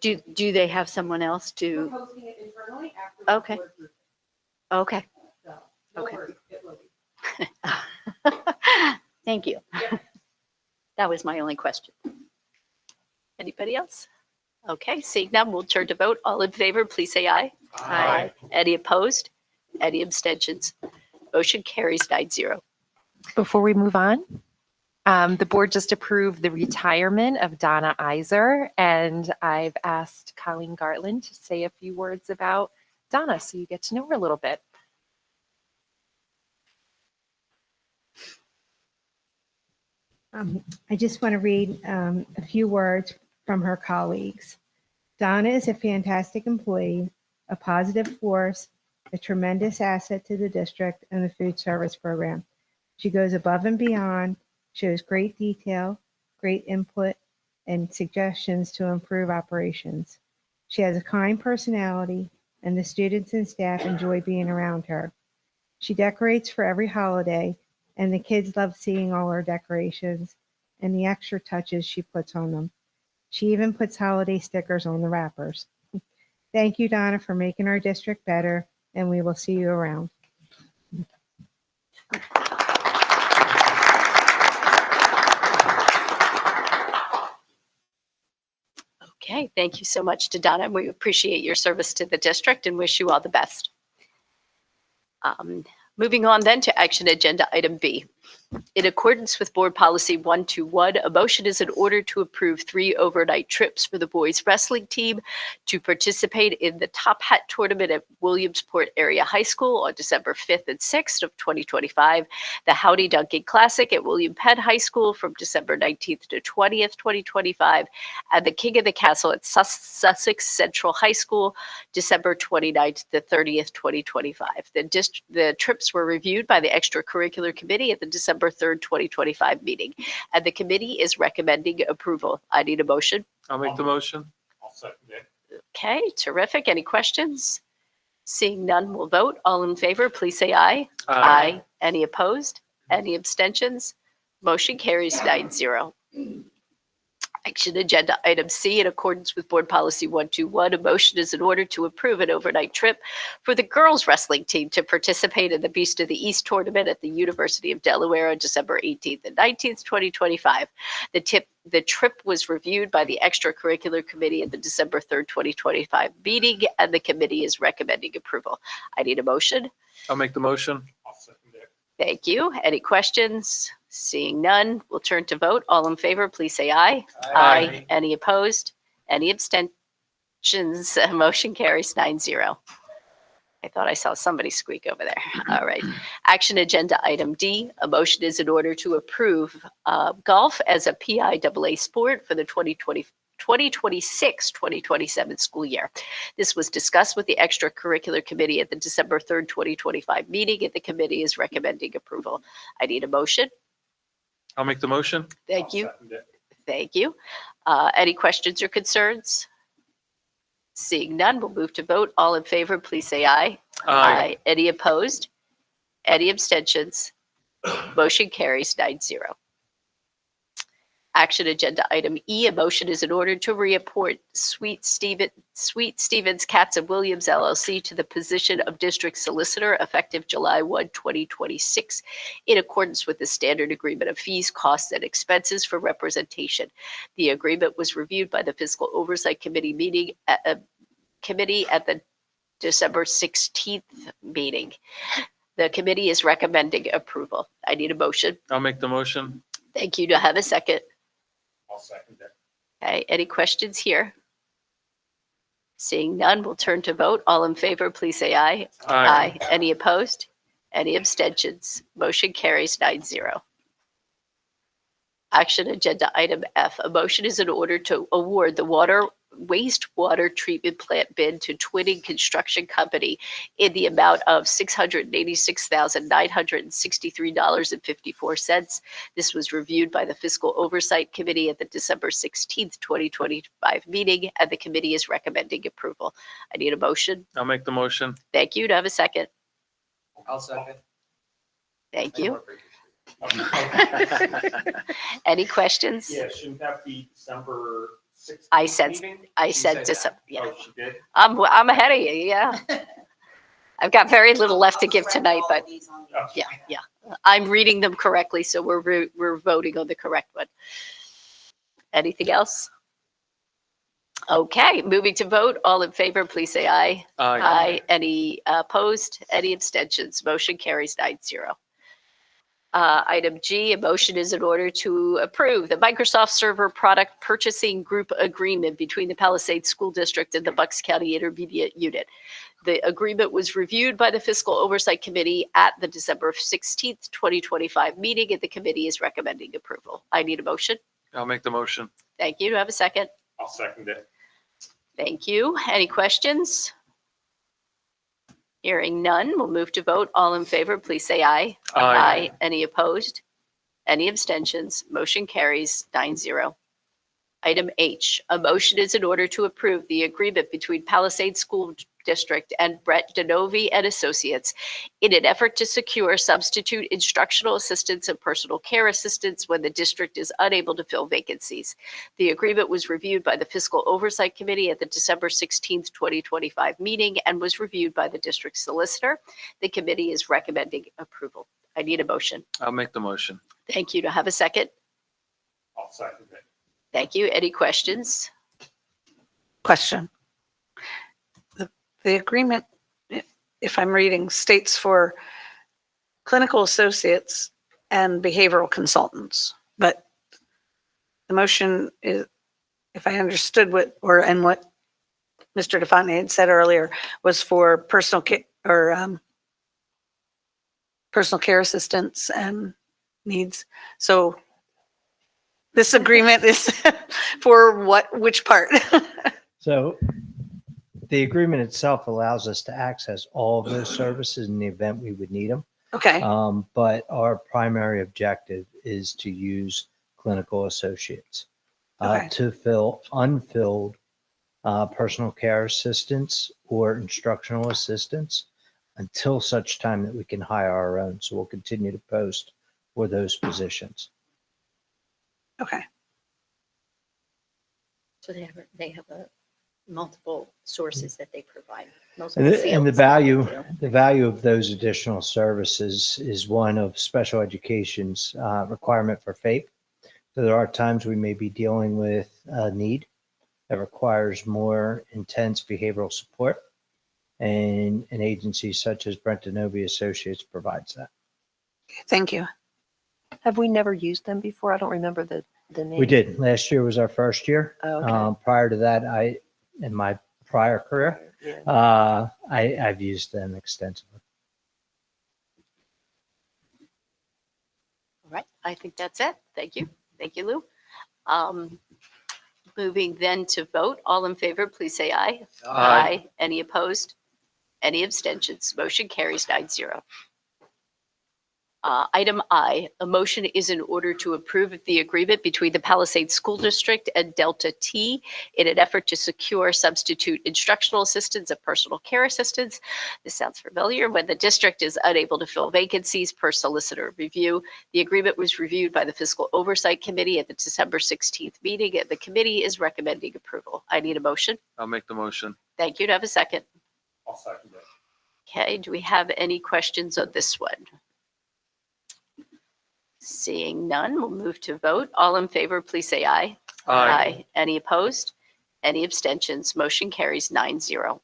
year. Do they have someone else We're to? posting it internally after. the Okay. board group. Okay. So no Okay. worries, it will be. Thank you. That was my only question. Anybody else? Okay, seeing none, we'll turn to vote. All in favor, please say aye. Aye. Any opposed? Any abstentions? Motion carries 9-0. Before we move on, the board just approved the retirement of Donna Iser, and I've asked Colleen Gartland to say a few words about Donna so you get to know her a little bit. I just want to read a few words from her colleagues. Donna is a fantastic employee, a positive force, a tremendous asset to the district and the food service program. She goes above and beyond, shows great detail, great input, and suggestions to improve operations. She has a kind personality, and the students and staff enjoy being around her. She decorates for every holiday, and the kids love seeing all her decorations and the extra touches she puts on them. She even puts holiday stickers on the wrappers. Thank you, Donna, for making our district better, and we will see you around. Okay, thank you so much to Donna. We appreciate your service to the district and wish you all the best. Moving on then to action agenda item B. In accordance with Board Policy 121, a motion is in order to approve 3 overnight trips for the boys wrestling team to participate in the Top Hat Tournament at Williamsport Area High School on December 5th and 6th of 2025, the Howdy Duncan Classic at William Penn High School from December 19th to 20th, 2025, and the King of the Castle at Sussex Central High School, December 29th to 30th, 2025. The trips were reviewed by the Extracurricular Committee at the December 3rd, 2025 meeting, and the committee is recommending approval. I need a motion. I'll make the motion. I'll second it. Okay, terrific. Any questions? Seeing none, we'll vote. All in favor, please say aye. Aye. Any opposed? Any abstentions? Motion carries 9-0. Action agenda item C, in accordance with Board Policy 121, a motion is in order to approve an overnight trip for the girls wrestling team to participate in the Beast of the East tournament at the University of Delaware on December 18th and 19th, 2025. The trip was reviewed by the Extracurricular Committee at the December 3rd, 2025 meeting, and the committee is recommending approval. I need a motion. I'll make the motion. I'll second it. Thank you. Any questions? Seeing none, we'll turn to vote. All in favor, please say aye. Aye. Any opposed? Any abstentions? Motion carries 9-0. I thought I saw somebody squeak over there. All right. Action agenda item D, a motion is in order to approve golf as a PIAA sport for the 2025 2026-2027 school year. This was discussed with the extracurricular committee at the December 3rd, 2025 meeting, and the committee is recommending approval. I need a motion. I'll make the motion. Thank you. Thank you. Any questions or concerns? Seeing none, we'll move to vote. All in favor, please say aye. Aye. Any opposed? Any abstentions? Motion carries 9-0. Action agenda item E, a motion is in order to reappoint Sweet Stevens Katz and Williams LLC to the position of district solicitor effective July 1, 2026, in accordance with the standard agreement of fees, costs, and expenses for representation. The agreement was reviewed by the Fiscal Oversight Committee at the December 16th meeting. The committee is recommending approval. I need a motion. I'll make the motion. Thank you. To have a second. I'll second it. Okay, any questions here? Seeing none, we'll turn to vote. All in favor, please say aye. Aye. Any opposed? Any abstentions? Motion carries 9-0. Action agenda item F, a motion is in order to award the wastewater treatment plant bid to Twinning Construction Company in the amount of $686,963.54. This was reviewed by the Fiscal Oversight Committee at the December 16th, 2025 meeting, and the committee is recommending approval. I need a motion. I'll make the motion. Thank you. To have a second. I'll second. Thank you. Any questions? Yeah, shouldn't that be December 16th I said meeting? December. Yeah. Oh, she did? I'm ahead of you. Yeah. I've got very little left to give tonight, but yeah. I'm reading them correctly, so we're voting on the correct one. Anything else? Okay, moving to vote. All in favor, please say aye. Aye. Any opposed? Any abstentions? Motion carries 9-0. Item G, a motion is in order to approve the Microsoft Server Product Purchasing Group Agreement between the Palisades School District and the Bucks County Intermediate Unit. The agreement was reviewed by the Fiscal Oversight Committee at the December 16th, 2025 meeting, and the committee is recommending approval. I need a motion. I'll make the motion. Thank you. Do I have a second? I'll second it. Thank you. Any questions? Hearing none, we'll move to vote. All in favor, please say aye. Aye. Any opposed? Any abstentions? Motion carries 9-0. Item H, a motion is in order to approve the agreement between Palisades School District and Brett Denovi and Associates in an effort to secure substitute instructional assistants and personal care assistants when the district is unable to fill vacancies. The agreement was reviewed by the Fiscal Oversight Committee at the December 16th, 2025 meeting and was reviewed by the district solicitor. The committee is recommending approval. I need a motion. I'll make the motion. Thank you. To have a second? I'll second it. Thank you. Any questions? Question. The agreement, if I'm reading, states for clinical associates and behavioral consultants, but the motion is, if I understood what Mr. DeFonte had said earlier, was for personal care or personal care assistants and needs. So this agreement is for what, which part? So the agreement itself allows us to access all of those services in the event we would need them. Okay. But our primary objective is to use clinical associates Okay. to fill unfilled personal care assistants or instructional assistants until such time that we can hire our own. So we'll continue to post for those positions. Okay. So they have multiple sources that they provide. And multiple the fields. value of those additional services is one of special education's requirement for FAPE. So there are times we may be dealing with a need that requires more intense behavioral support, and an agency such as Brent Denovi Associates provides that. Thank you. Have we never used them before? I don't remember the name. We did. Last year was our first year. Oh, okay. Prior to that, in my prior career, I've used them extensively. All right, I think that's it. Thank you. Thank you, Lou. Moving then to vote. All in favor, please say aye. Aye. Any opposed? Any abstentions? Motion carries 9-0. Item I, a motion is in order to approve the agreement between the Palisades School District and Delta T in an effort to secure substitute instructional assistants and personal care assistants. This sounds familiar. When the district is unable to fill vacancies per solicitor review, the agreement was reviewed by the Fiscal Oversight Committee at the December 16th meeting, and the committee is recommending approval. I need a motion. I'll make the motion. Thank you. To have a second. I'll second it. Okay, do we have any questions on this one? Seeing none, we'll move to vote. All in favor, please say aye. Aye. Any opposed? Any abstentions? Motion carries 9-0.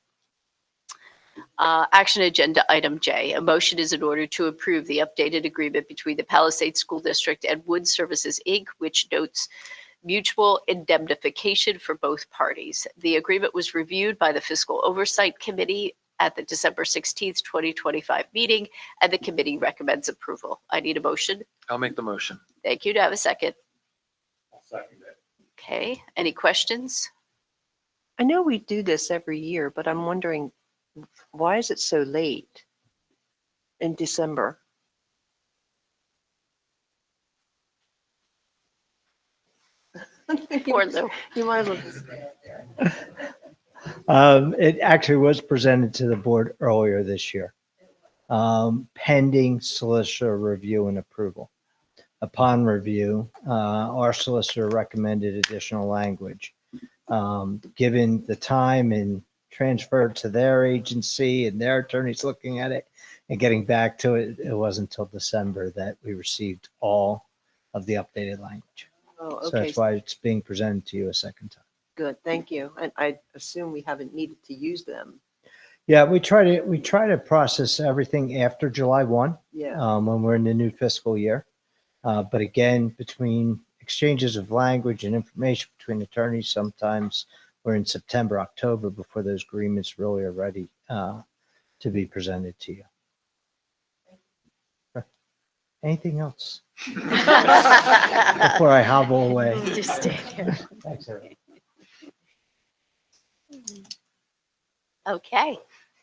Action agenda item J. A motion is in order to approve the updated agreement between the Palisades School District and Wood Services, Inc., which notes mutual indemnification for both parties. The agreement was reviewed by the Fiscal Oversight Committee at the December 16th, 2025 meeting, and the committee recommends approval. I need a motion. I'll make the motion. Thank you. To have a second. I'll second it. Okay, any questions? I know we do this every year, but I'm wondering, why is it so late in December? Poor Lou. You might as well. It actually was presented to the board earlier this year, pending solicitor review and approval. Upon review, our solicitor recommended additional language. Given the time and transferred to their agency and their attorneys looking at it and getting back to it, it wasn't until December that we received all of the updated language. Oh, So okay. that's why it's being presented to you a second time. Good, thank you. And I assume we haven't needed to use them. Yeah, we try to process everything after July 1. Yeah. When we're in the new fiscal year. But again, between exchanges of language and information between attorneys, sometimes we're in September, October before those agreements really are ready to be presented to you. Anything else? Before I hobble away. Just stand here. Thanks, everyone. Okay,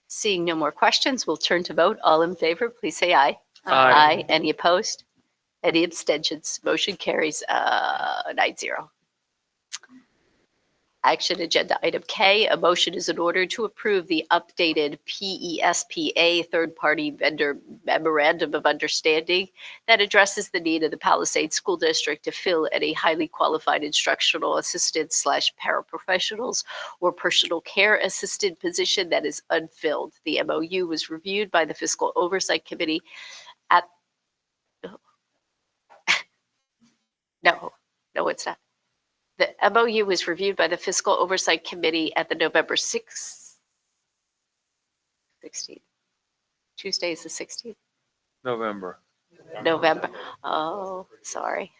seeing no more questions, we'll turn to vote. All in favor, please say aye. Aye. Any opposed? Any abstentions? Motion carries 9-0. Action agenda item K, a motion is in order to approve the updated PESPA third-party vendor memorandum of understanding that addresses the need of the Palisades School District to fill any highly qualified instructional assistant / paraprofessionals or personal care assistant position that is unfilled. The MOU was reviewed by the Fiscal Oversight Committee at no, it's not. The MOU was reviewed by the Fiscal Oversight Committee at the November 16th. Tuesday is the 16th. November. November. Oh, sorry.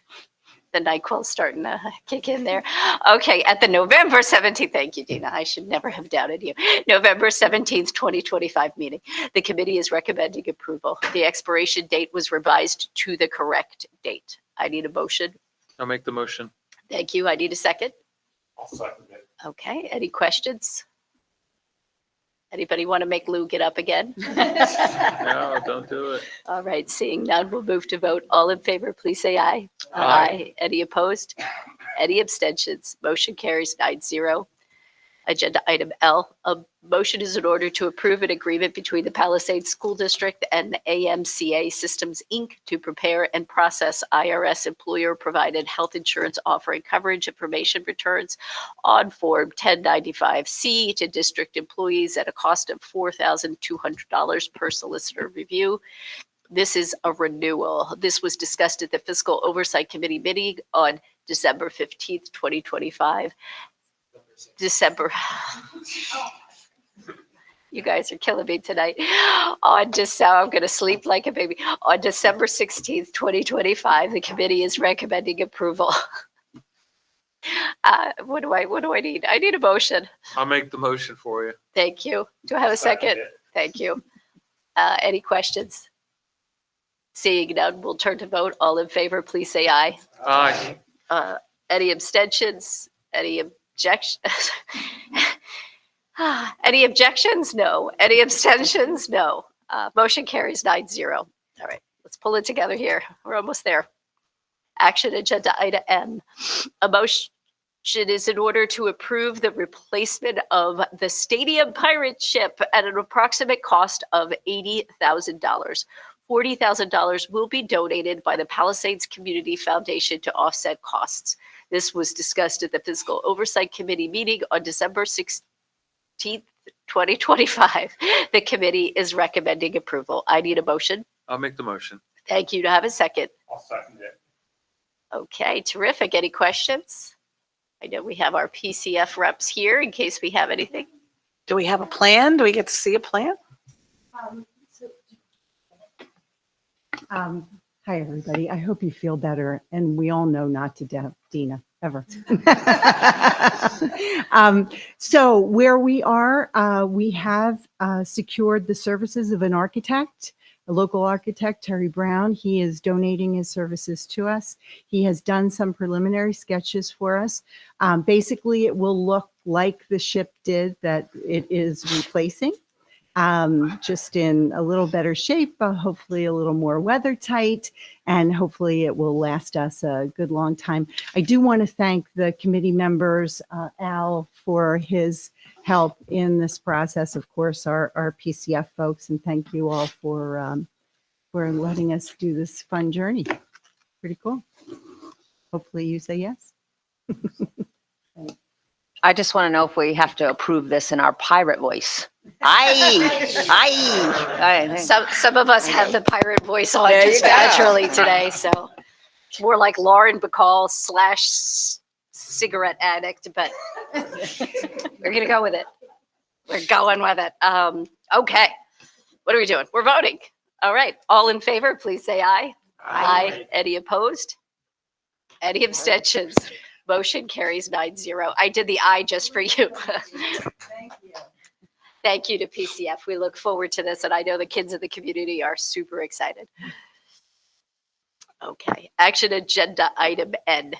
The NyQuil's starting to kick in there. Okay, at the November 17th, thank you, Dina. I should never have doubted you. November 17th, 2025 meeting. The committee is recommending approval. The expiration date was revised to the correct date. I need a motion. I'll make the motion. Thank you. I need a second. I'll second it. Okay, any questions? Anybody want to make Lou get up again? No, don't do it. All right, seeing none, we'll move to vote. All in favor, please say aye. Aye. Any opposed? Any abstentions? Motion carries 9-0. Agenda item L, a motion is in order to approve an agreement between the Palisades School District and AMCA Systems, Inc. to prepare and process IRS employer-provided health insurance offering coverage information returns on Form 1095C to district employees at a cost of $4,200 per solicitor review. This is a renewal. This was discussed at the Fiscal Oversight Committee meeting on December 15th, 2025. December. You guys are killing me tonight. I'm going to sleep like a baby. On December 16th, 2025, the committee is recommending approval. What do I need? I need a motion. I'll make the motion for you. Thank you. Do I have a second? Thank you. Any questions? Seeing none, we'll turn to vote. All in favor, please say aye. Aye. Any abstentions? Any objection? Any objections? No. Any abstentions? No. Motion carries 9-0. All right, let's pull it together here. We're almost there. Action agenda item M. A motion is in order to approve the replacement of the stadium pirate ship at an approximate cost of $80,000. $40,000 will be donated by the Palisades Community Foundation to offset costs. This was discussed at the Fiscal Oversight Committee meeting on December 16th, 2025. The committee is recommending approval. I need a motion. I'll make the motion. Thank you. To have a second. I'll second it. Okay, terrific. Any questions? I know we have our PCF reps here in case we have anything. Do we have a plan? Do we get to see a plan? Hi, everybody. I hope you feel better. And we all know not to doubt Dina, ever. So where we are, we have secured the services of an architect, a local architect, Terry Brown. He is donating his services to us. He has done some preliminary sketches for us. Basically, it will look like the ship did that it is replacing. Just in a little better shape, hopefully a little more weather tight, and hopefully it will last us a good long time. I do want to thank the committee members, Al, for his help in this process, of course, our PCF folks, and thank you all for letting us do this fun journey. Pretty cool. Hopefully you say yes. I just want to know if we have to approve this in our pirate voice. Aye. Some of us have the pirate voice on There you just go. naturally today, so it's more like Lauren Bacall / cigarette addict, but we're gonna go with it. We're going with it. Okay, what are we doing? We're voting. All right, all in favor, please say aye. Aye. Any opposed? Any abstentions? Motion carries 9-0. I did the aye just for you. Thank you. Thank you to PCF. We look forward to this, and I know the kids in the community are super excited. Okay, action agenda item N.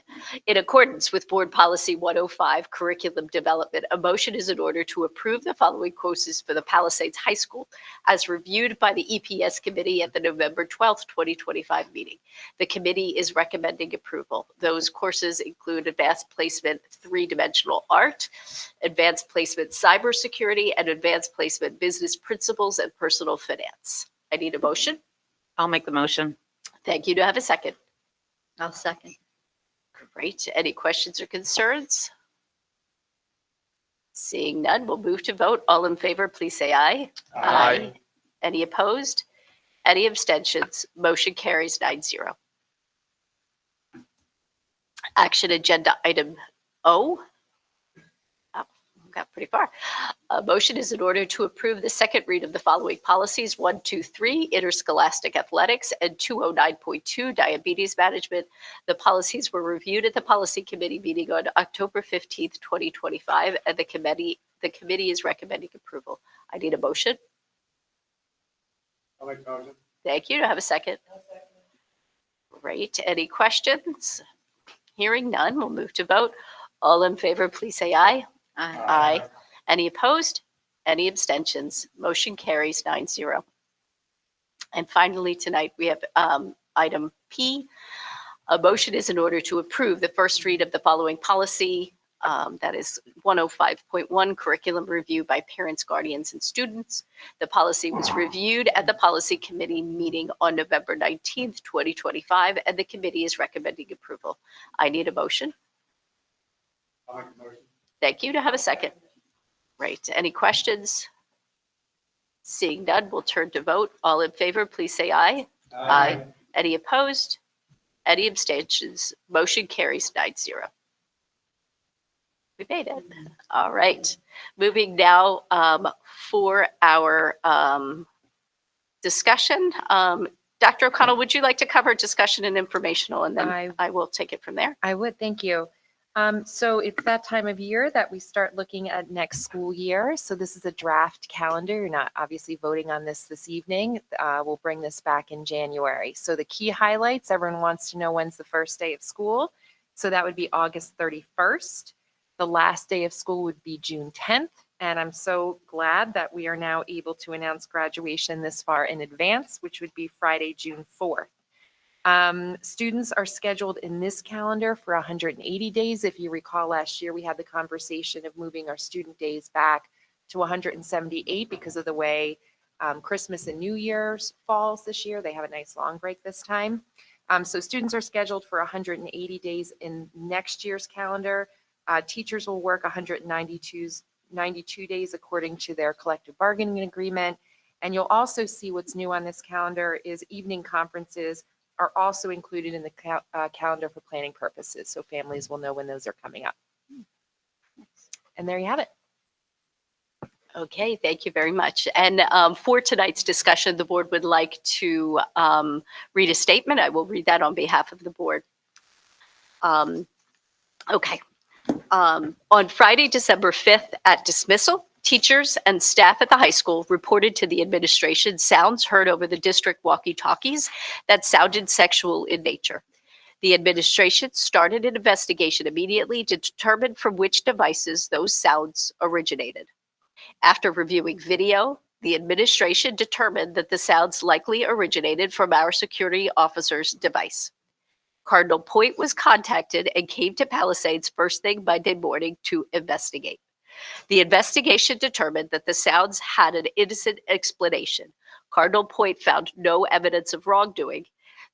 In accordance with Board Policy 105, Curriculum Development, a motion is in order to approve the following courses for the Palisades High School as reviewed by the EPS Committee at the November 12th, 2025 meeting. The committee is recommending approval. Those courses include Advanced Placement 3-Dimensional Art, Advanced Placement Cybersecurity, and Advanced Placement Business Principles and Personal Finance. I need a motion. I'll make the motion. Thank you. To have a second. I'll second. Great. Any questions or concerns? Seeing none, we'll move to vote. All in favor, please say aye. Aye. Any opposed? Any abstentions? Motion carries 9-0. Action agenda item O. Oh, got pretty far. A motion is in order to approve the second read of the following policies: 123, interscholastic athletics, and 209.2, diabetes management. The policies were reviewed at the policy committee meeting on October 15th, 2025, and the committee is recommending approval. I need a motion. I'll make the motion. Thank you. Do I have a second? Great. Any questions? Hearing none, we'll move to vote. All in favor, please say aye. Aye. Any opposed? Any abstentions? Motion carries 9-0. And finally, tonight we have item P. A motion is in order to approve the first read of the following policy. That is 105.1, curriculum review by parents, guardians, and students. The policy was reviewed at the policy committee meeting on November 19th, 2025, and the committee is recommending approval. I need a motion. I'll make the motion. Thank you. To have a second. Great. Any questions? Seeing none, we'll turn to vote. All in favor, please say aye. Aye. Any opposed? Any abstentions? Motion carries 9-0. We made it. All right. Moving now for our discussion. Dr. O'Connell, would you like to cover discussion and informational, and then I will take it from there? I would, thank you. So it's that time of year that we start looking at next school year. So this is a draft calendar. You're not obviously voting on this evening. We'll bring this back in January. So the key highlights, everyone wants to know when's the first day of school. So that would be August 31st. The last day of school would be June 10th. And I'm so glad that we are now able to announce graduation this far in advance, which would be Friday, June 4th. Students are scheduled in this calendar for 180 days. If you recall, last year we had the conversation of moving our student days back to 178 because of the way Christmas and New Year's falls this year. They have a nice long break this time. So students are scheduled for 180 days in next year's calendar. Teachers will work 92 days according to their collective bargaining agreement. And you'll also see what's new on this calendar is evening conferences are also included in the calendar for planning purposes. So families will know when those are coming up. And there you have it. Okay, thank you very much. And for tonight's discussion, the board would like to read a statement. I will read that on behalf of the board. Okay. On Friday, December 5th at dismissal, teachers and staff at the high school reported to the administration sounds heard over the district walkie-talkies that sounded sexual in nature. The administration started an investigation immediately to determine from which devices those sounds originated. After reviewing video, the administration determined that the sounds likely originated from our security officer's device. Cardinal Point was contacted and came to Palisades first thing Monday morning to investigate. The investigation determined that the sounds had an innocent explanation. Cardinal Point found no evidence of wrongdoing.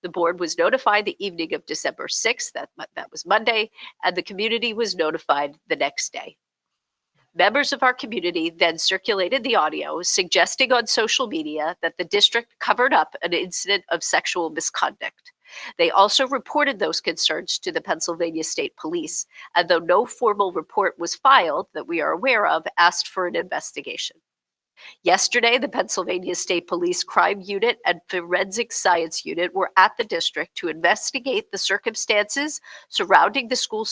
The board was notified the evening of December 6th, that was Monday, and the community was notified the next day. Members of our community then circulated the audio, suggesting on social media that the district covered up an incident of sexual misconduct. They also reported those concerns to the Pennsylvania State Police, and though no formal report was filed that we are aware of, asked for an investigation. Yesterday, the Pennsylvania State Police Crime Unit and Forensic Science Unit were at the district to investigate the circumstances surrounding the school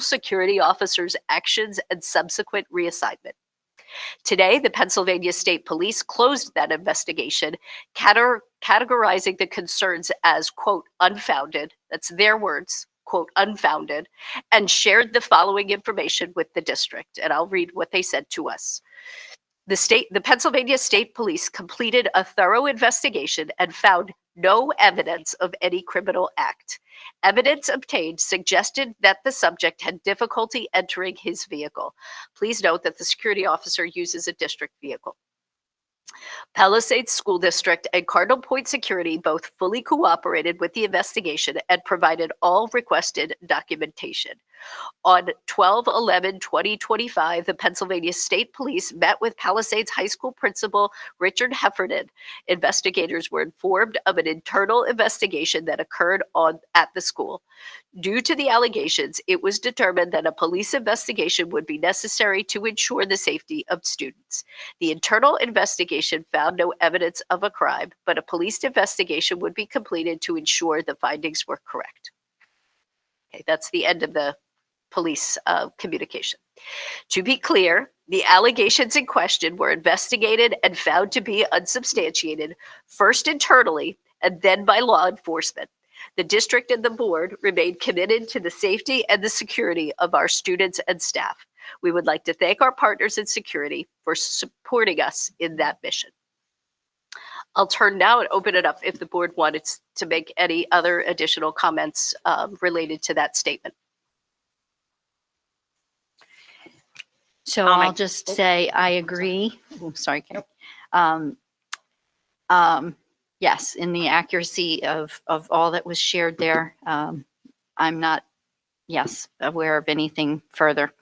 security officer's actions and subsequent reassignment. Today, the Pennsylvania State Police closed that investigation, categorizing the concerns as, quote, unfounded, that's their words, quote, unfounded, and shared the following information with the district. And I'll read what they said to us. The Pennsylvania State Police completed a thorough investigation and found no evidence of any criminal act. Evidence obtained suggested that the subject had difficulty entering his vehicle. Please note that the security officer uses a district vehicle. Palisades School District and Cardinal Point Security both fully cooperated with the investigation and provided all requested documentation. On 12/11/2025, the Pennsylvania State Police met with Palisades High School Principal Richard Heffernan. Investigators were informed of an internal investigation that occurred at the school. Due to the allegations, it was determined that a police investigation would be necessary to ensure the safety of students. The internal investigation found no evidence of a crime, but a police investigation would be completed to ensure the findings were correct. Okay, that's the end of the police communication. To be clear, the allegations in question were investigated and found to be unsubstantiated, first internally and then by law enforcement. The district and the board remain committed to the safety and the security of our students and staff. We would like to thank our partners in security for supporting us in that mission. I'll turn now and open it up if the board wanted to make any other additional comments related to that statement. So I'll just say I agree. Oh, sorry, Karen. Yes, in the accuracy of all that was shared there, I'm not, aware of anything further.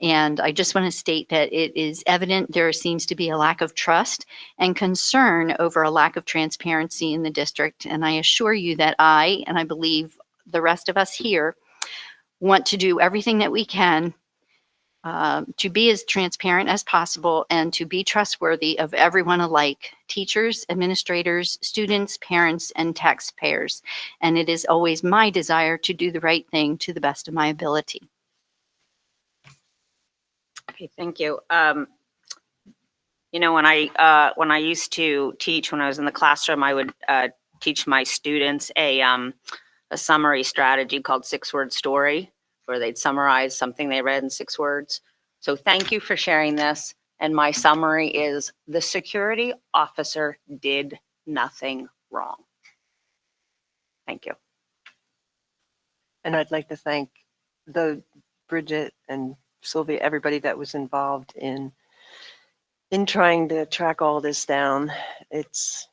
And I just want to state that it is evident there seems to be a lack of trust and concern over a lack of transparency in the district. And I assure you that I believe the rest of us here, want to do everything that we can to be as transparent as possible and to be trustworthy of everyone alike, teachers, administrators, students, parents, and taxpayers. And it is always my desire to do the right thing to the best of my ability. Okay, thank you. You know, when I used to teach, when I was in the classroom, I would teach my students a summary strategy called 6-word story. where they'd summarize something they read in 6 words. So thank you for sharing this. And my summary is the security officer did nothing wrong. Thank you. And I'd like to thank Bridget and Sylvia, everybody that was involved in trying to track all this down. It's,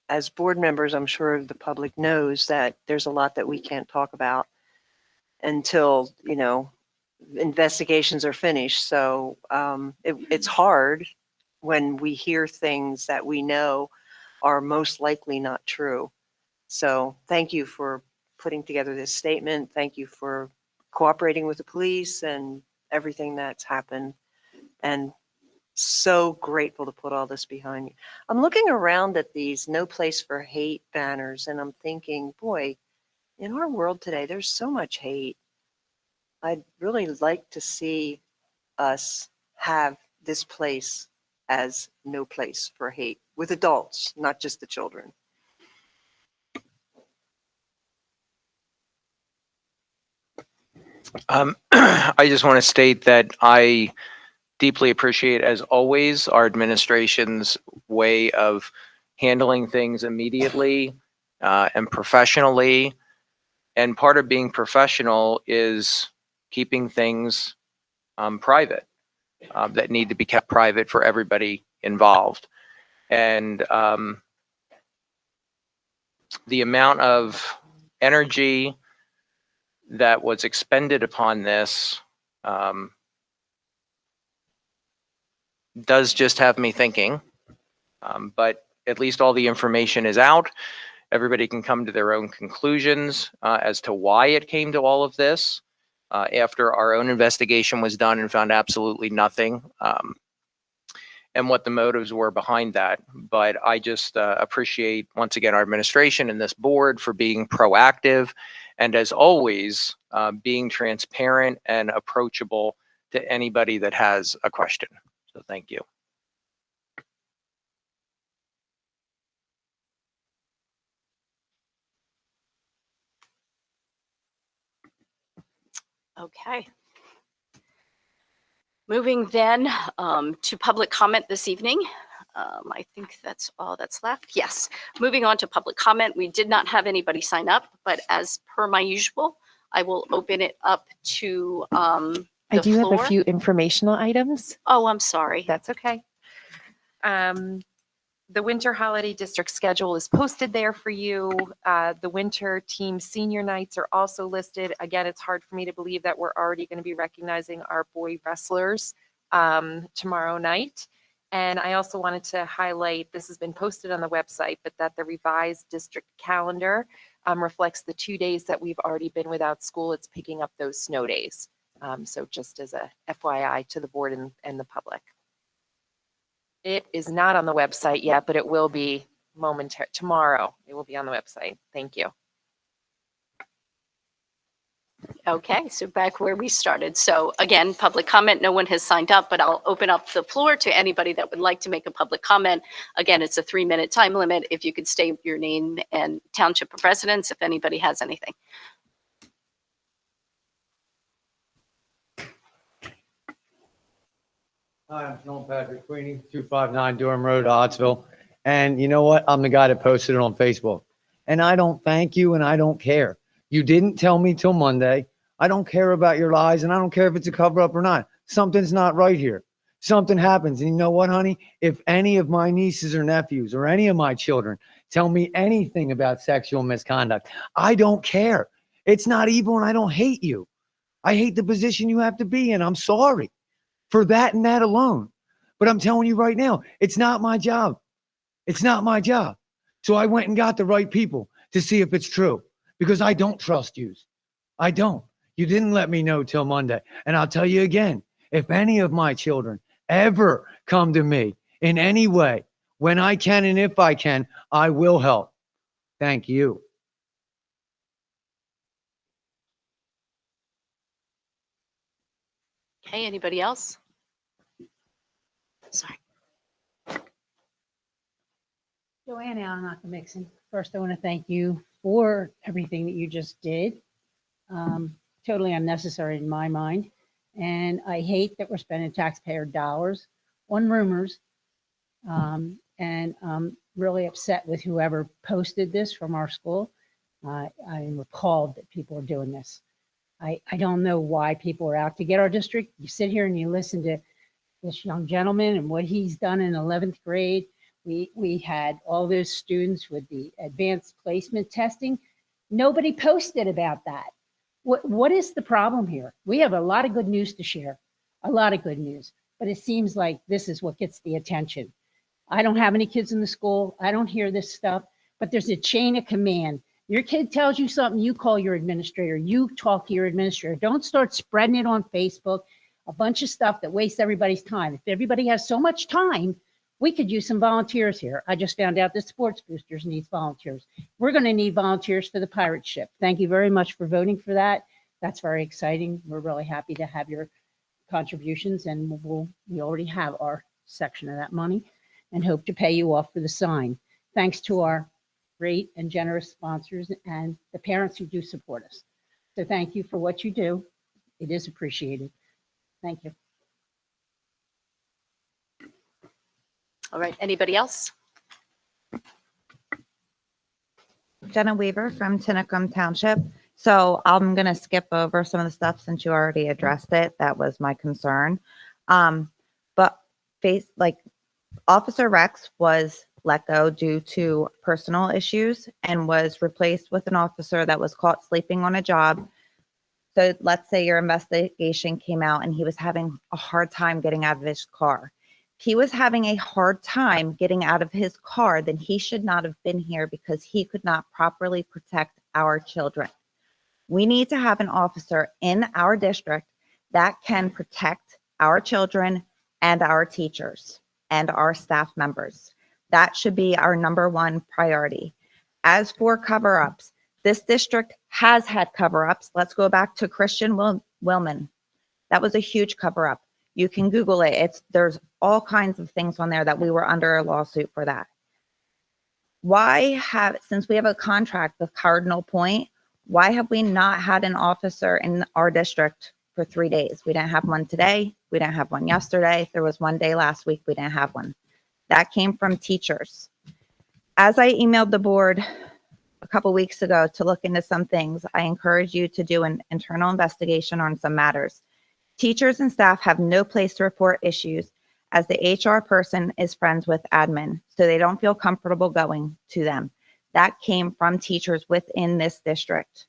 as board members, I'm sure the public knows that there's a lot that we can't talk about until, investigations are finished. So it's hard when we hear things that we know are most likely not true. So thank you for putting together this statement. Thank you for cooperating with the police and everything that's happened. And so grateful to put all this behind you. I'm looking around at these No Place for Hate banners and I'm thinking, boy, in our world today, there's so much hate. I'd really like to see us have this place as no place for hate with adults, not just the children. I just want to state that I deeply appreciate, as always, our administration's way of handling things immediately and professionally. And part of being professional is keeping things private that need to be kept private for everybody involved. And the amount of energy that was expended upon this does just have me thinking, but at least all the information is out. Everybody can come to their own conclusions as to why it came to all of this after our own investigation was done and found absolutely nothing, and what the motives were behind that. But I just appreciate, once again, our administration and this board for being proactive and, as always, being transparent and approachable to anybody that has a question. So thank you. Okay. Moving then to public comment this evening. I think that's all that's left. Yes. Moving on to public comment. We did not have anybody sign up, but as per my usual, I will open it up to I the do have floor. a few informational items. Oh, I'm sorry. That's okay. The winter holiday district schedule is posted there for you. The winter team senior nights are also listed. Again, it's hard for me to believe that we're already going to be recognizing our boy wrestlers tomorrow night. And I also wanted to highlight, this has been posted on the website, but that the revised district calendar reflects the 2 days that we've already been without school. It's picking up those snow days. So just as a FYI to the board and the public. It is not on the website yet, but it will be tomorrow. It will be on the website. Thank you. Okay, so back where we started. So again, public comment, no one has signed up, but I'll open up the floor to anybody that would like to make a public comment. Again, it's a 3-minute time limit. If you could state your name and township of residence, if anybody has anything. Hi, I'm Sean Patrick Queenie, 259 Durham Road, Oddsville. And you know what? I'm the guy that posted it on Facebook. And I don't thank you and I don't care. You didn't tell me till Monday. I don't care about your lies and I don't care if it's a cover up or not. Something's not right here. Something happens. And you know what, honey? If any of my nieces or nephews or any of my children tell me anything about sexual misconduct, I don't care. It's not evil and I don't hate you. I hate the position you have to be in. I'm sorry for that and that alone. But I'm telling you right now, it's not my job. It's not my job. So I went and got the right people to see if it's true because I don't trust you. I don't. You didn't let me know till Monday. And I'll tell you again, if any of my children ever come to me in any way, when I can and if I can, I will help. Thank you. Okay, anybody else? Sorry. Joanne Allen, Malcolm Mixon. First, I want to thank you for everything that you just did. totally unnecessary in my mind. And I hate that we're spending taxpayer dollars on rumors. And I'm really upset with whoever posted this from our school. I am appalled that people are doing this. I don't know why people are out to get our district. You sit here and you listen to this young gentleman and what he's done in 11th grade. We had all those students with the advanced placement testing. Nobody posted about that. What is the problem here? We have a lot of good news to share, a lot of good news, but it seems like this is what gets the attention. I don't have any kids in the school. I don't hear this stuff, but there's a chain of command. Your kid tells you something, you call your administrator, you talk to your administrator. Don't start spreading it on Facebook, a bunch of stuff that wastes everybody's time. If everybody has so much time, we could use some volunteers here. I just found out that Sports Boosters needs volunteers. We're going to need volunteers for the pirate ship. Thank you very much for voting for that. That's very exciting. We're really happy to have your contributions, and we already have our section of that money and hope to pay you off for the sign. Thanks to our great and generous sponsors and the parents who do support us. So thank you for what you do. It is appreciated. Thank you. All right, anybody else? Jenna Weaver from Tinicum Township. So I'm going to skip over some of the stuff since you already addressed it. That was my concern. But Officer Rex was let go due to personal issues and was replaced with an officer that was caught sleeping on a job. So let's say your investigation came out and he was having a hard time getting out of his car. If he was having a hard time getting out of his car, then he should not have been here because he could not properly protect our children. We need to have an officer in our district that can protect our children and our teachers and our staff members. That should be our number one priority. As for cover-ups, this district has had cover-ups. Let's go back to Christian Wilman. That was a huge cover-up. You can Google it. There's all kinds of things on there that we were under a lawsuit for that. Since we have a contract with Cardinal Point, why have we not had an officer in our district for 3 days? We didn't have one today. We didn't have one yesterday. There was one day last week. We didn't have one. That came from teachers. As I emailed the board a couple weeks ago to look into some things, I encourage you to do an internal investigation on some matters. Teachers and staff have no place to report issues as the HR person is friends with admin, so they don't feel comfortable going to them. That came from teachers within this district.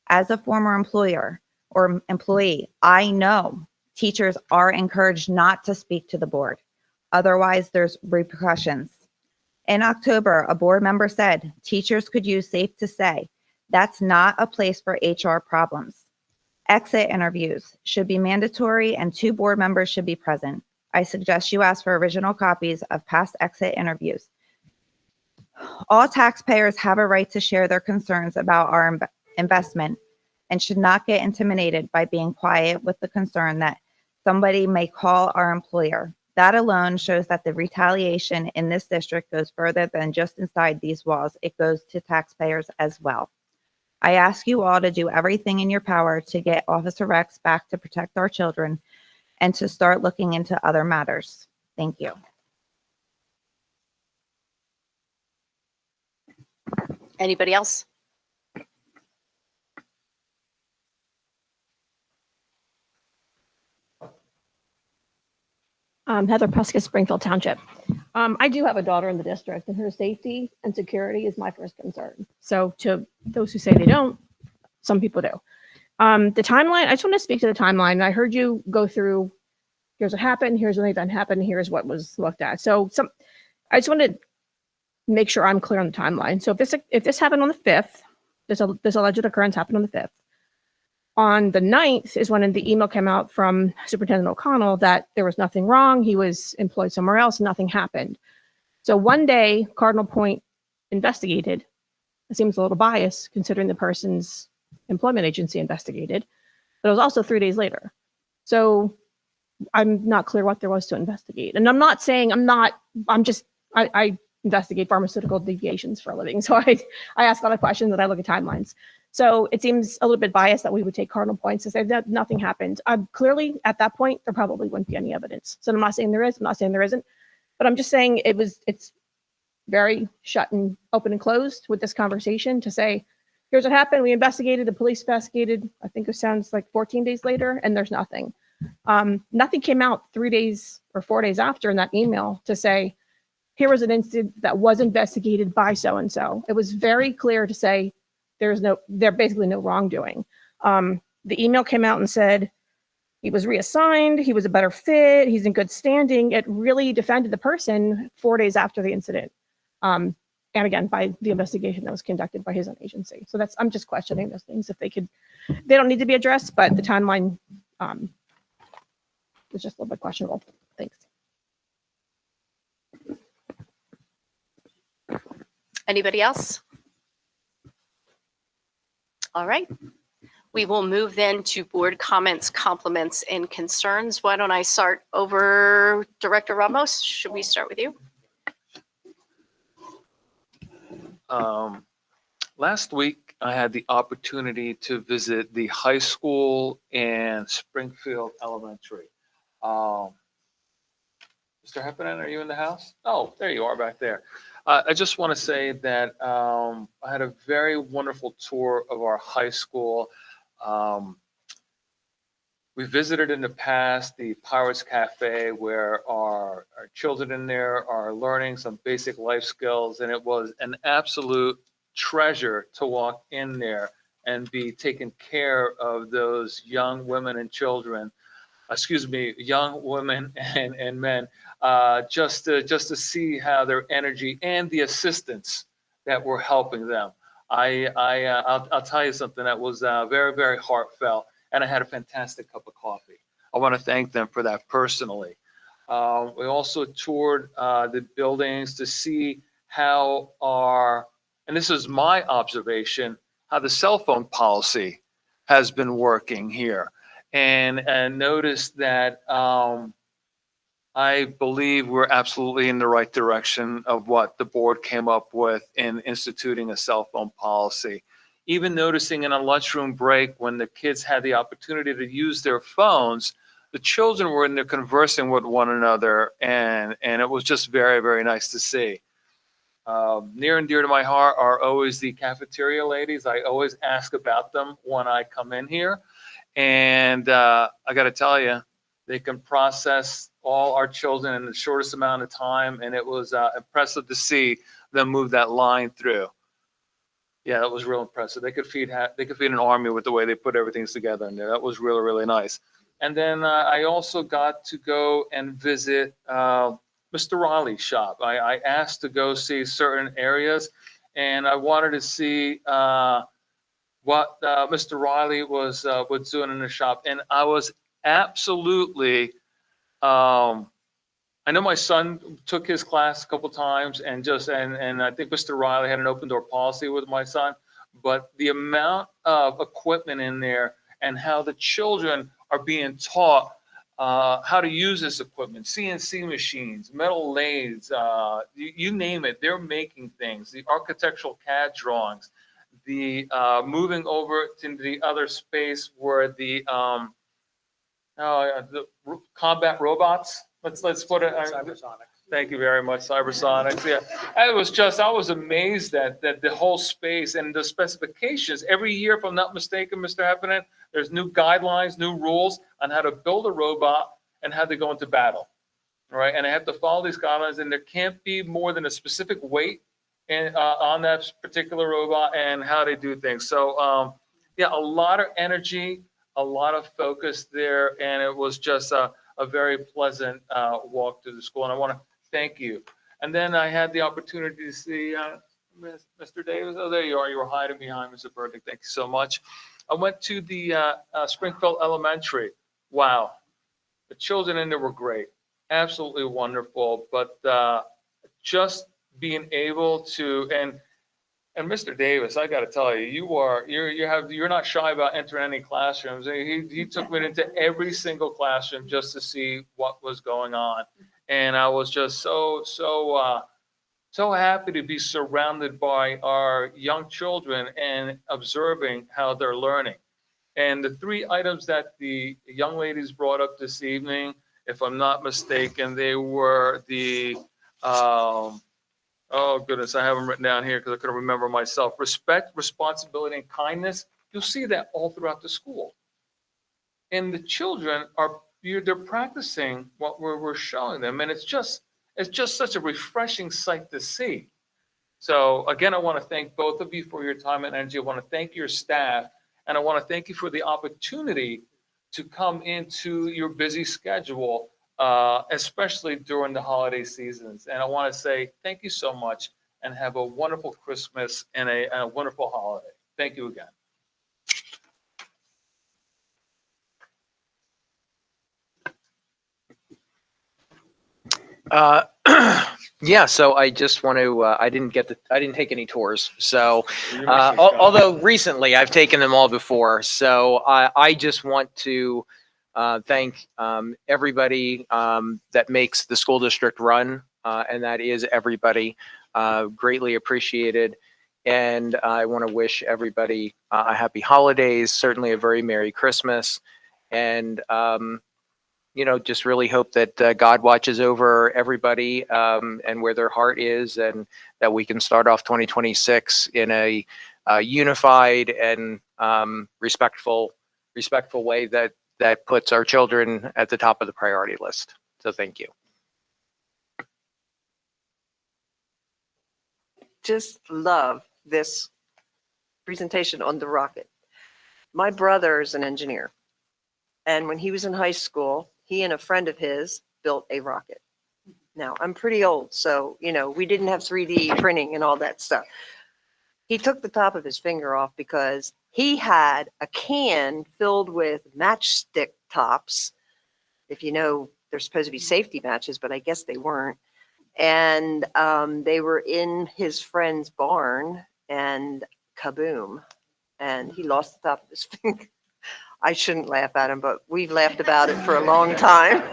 As a former employer or employee, I know teachers are encouraged not to speak to the board. Otherwise, there's repercussions. In October, a board member said teachers could use safe to say. That's not a place for HR problems. Exit interviews should be mandatory and 2 board members should be present. I suggest you ask for original copies of past exit interviews. All taxpayers have a right to share their concerns about our investment and should not get intimidated by being quiet with the concern that somebody may call our employer. That alone shows that the retaliation in this district goes further than just inside these walls. It goes to taxpayers as well. I ask you all to do everything in your power to get Officer Rex back to protect our children and to start looking into other matters. Thank you. Anybody else? Heather Puskett, Springfield Township. I do have a daughter in the district, and her safety and security is my first concern. So to those who say they don't, some people do. The timeline, I just want to speak to the timeline. I heard you go through, here's what happened, here's when the event happened, here's what was looked at. So I just want to make sure I'm clear on the timeline. So if this happened on the 5th, this alleged occurrence happened on the 5th. On the 9th is when the email came out from Superintendent O'Connell that there was nothing wrong. He was employed somewhere else. Nothing happened. So one day, Cardinal Point investigated. It seems a little biased considering the person's employment agency investigated, but it was also 3 days later. So I'm not clear what there was to investigate. And I'm not saying I investigate pharmaceutical deviations for a living. So I ask a lot of questions and I look at timelines. So it seems a little bit biased that we would take cardinal points to say that nothing happened. Clearly, at that point, there probably wouldn't be any evidence. So I'm not saying there is, I'm not saying there isn't, but I'm just saying it's very shut and open and closed with this conversation to say, here's what happened. We investigated, the police investigated, I think it sounds like 14 days later, and there's nothing. Nothing came out 3 days or 4 days after in that email to say, here was an incident that was investigated by so-and-so. It was very clear to say, there's basically no wrongdoing. The email came out and said he was reassigned, he was a better fit, he's in good standing. It really defended the person 4 days after the incident. And again, by the investigation that was conducted by his own agency. So I'm just questioning those things. If they don't need to be addressed, but the timeline was just a little bit questionable. Thanks. Anybody else? All right. We will move then to board comments, compliments, and concerns. Why don't I start over Director Ramos? Should we start with you? Last week, I had the opportunity to visit the high school and Springfield Elementary. Mr. Heffernan, are you in the house? Oh, there you are back there. I just want to say that I had a very wonderful tour of our high school. We visited in the past the Pirates Cafe, where our children in there are learning some basic life skills, and it was an absolute treasure to walk in there and be taking care of those young women and children. Young women and men, just to see how their energy and the assistance that were helping them. I'll tell you something that was very, very heartfelt, and I had a fantastic cup of coffee. I want to thank them for that personally. We also toured the buildings to see how and this is my observation, how the cell phone policy has been working here. And noticed that I believe we're absolutely in the right direction of what the board came up with in instituting a cell phone policy. Even noticing in a lunchroom break when the kids had the opportunity to use their phones, the children were in there conversing with one another, and it was just very, very nice to see. Near and dear to my heart are always the cafeteria ladies. I always ask about them when I come in here. And I got to tell you, they can process all our children in the shortest amount of time. And it was impressive to see them move that line through. Yeah, that was real impressive. They could feed an army with the way they put everything together in there. That was really, really nice. And then I also got to go and visit Mr. Riley's shop. I asked to go see certain areas, and I wanted to see what Mr. Riley was doing in the shop. And I was absolutely, I know my son took his class a couple times, and I think Mr. Riley had an open door policy with my son, but the amount of equipment in there and how the children are being taught how to use this equipment, CNC machines, metal lathes, you name it, they're making things, the architectural CAD drawings, the moving over to the other space where the combat robots, let's put it. Cybersonics. Thank you very much, Cybersonics. Yeah, I was amazed that the whole space and the specifications every year, if I'm not mistaken, Mr. Heffernan, there's new guidelines, new rules on how to build a robot and how to go into battle, right? And I have to follow these guidelines, and there can't be more than a specific weight on that particular robot and how they do things. So yeah, a lot of energy, a lot of focus there, and it was just a very pleasant walk through the school, and I want to thank you. And then I had the opportunity to see Mr. Davis. Oh, there you are. You were hiding behind Mr. Burdick. Thank you so much. I went to the Springfield Elementary. Wow. The children in there were great. Absolutely wonderful. But just being able to, and Mr. Davis, I got to tell you, you're not shy about entering any classrooms. He took me into every single classroom just to see what was going on, and I was just so So happy to be surrounded by our young children and observing how they're learning. And the three items that the young ladies brought up this evening, if I'm not mistaken, they were the, oh goodness, I have them written down here because I couldn't remember myself. Respect, responsibility, and kindness. You'll see that all throughout the school. And the children they're practicing what we're showing them. And it's just such a refreshing sight to see. So again, I want to thank both of you for your time and energy. I want to thank your staff, and I want to thank you for the opportunity to come into your busy schedule, especially during the holiday seasons. And I want to say thank you so much and have a wonderful Christmas and a wonderful holiday. Thank you again. Yeah, so I just want to, I didn't take any tours. So, although recently I've taken them all before. So I just want to thank everybody that makes the school district run, and that is everybody. Greatly appreciated. And I want to wish everybody a happy holidays, certainly a very Merry Christmas. And, just really hope that God watches over everybody and where their heart is, and that we can start off 2026 in a unified and respectful way that puts our children at the top of the priority list. So thank you. Just love this presentation on the rocket. My brother is an engineer. And when he was in high school, he and a friend of his built a rocket. Now, I'm pretty old, so, we didn't have 3D printing and all that stuff. He took the top of his finger off because he had a can filled with matchstick tops. If you know, they're supposed to be safety matches, but I guess they weren't. And they were in his friend's barn, and kaboom. And he lost the top of his finger. I shouldn't laugh at him, but we've laughed about it for a long time.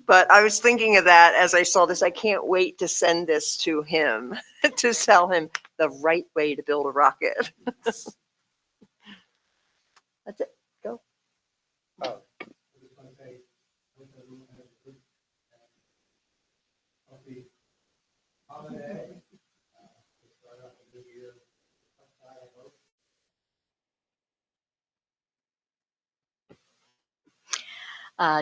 But I was thinking of that as I saw this. I can't wait to send this to him to tell him the right way to build a rocket. That's it. Go.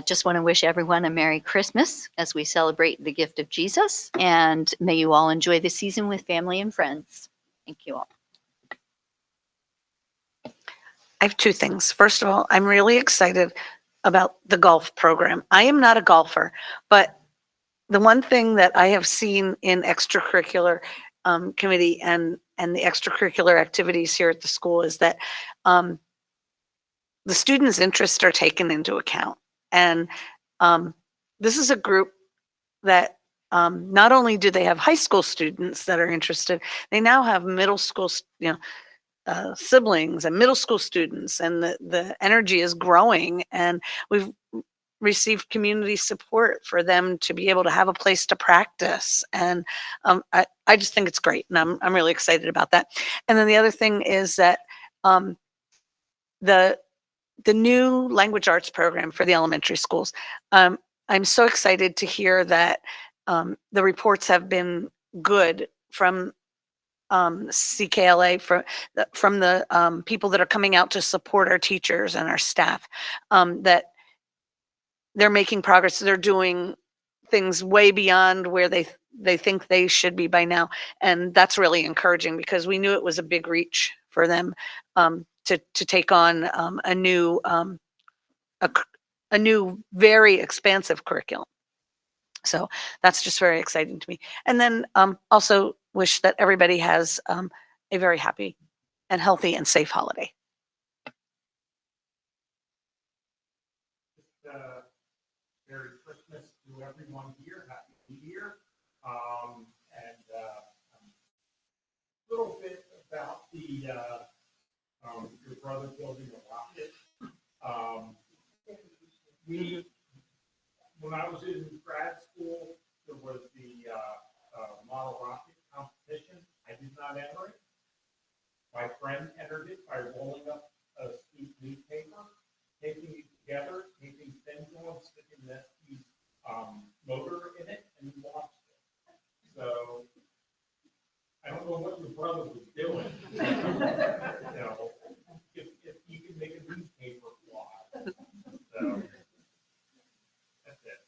Just want to wish everyone a Merry Christmas as we celebrate the gift of Jesus, and may you all enjoy the season with family and friends. Thank you all. I have two things. First of all, I'm really excited about the golf program. I am not a golfer, but the one thing that I have seen in extracurricular committee and the extracurricular activities here at the school is that the students' interests are taken into account. And this is a group that not only do they have high school students that are interested, they now have middle school, siblings and middle school students, and the energy is growing. And we've received community support for them to be able to have a place to practice. And I just think it's great, and I'm really excited about that. And then the other thing is that the new language arts program for the elementary schools. I'm so excited to hear that the reports have been good from CKLA, from the people that are coming out to support our teachers and our staff, that they're making progress. They're doing things way beyond where they think they should be by now. And that's really encouraging, because we knew it was a big reach for them to take on a new very expansive curriculum. So that's just very exciting to me. And then also wish that everybody has a very happy and healthy and safe holiday. Merry Christmas to everyone here. Happy New Year. And a little bit about the your brother building a rocket. When I was in grad school, there was the My friend entered it by rolling up a steep newspaper, taping it together, taping thin film, sticking the motor in it, and he watched it. So I don't know what your brother was doing. You know, if you can make a newspaper fly. So that's it.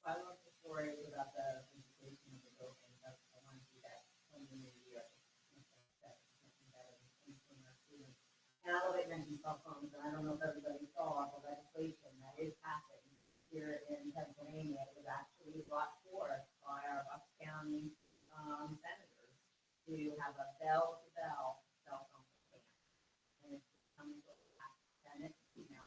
I love the story about the presentation of the building. That's the one that from the new year. And I love it mentioned cell phones, and I don't know if everybody saw the legislation that is passing here in Pennsylvania. It was actually brought forth by our Bucks County senators to have a bell-to-bell cell phone ban. And it's coming to the Senate now.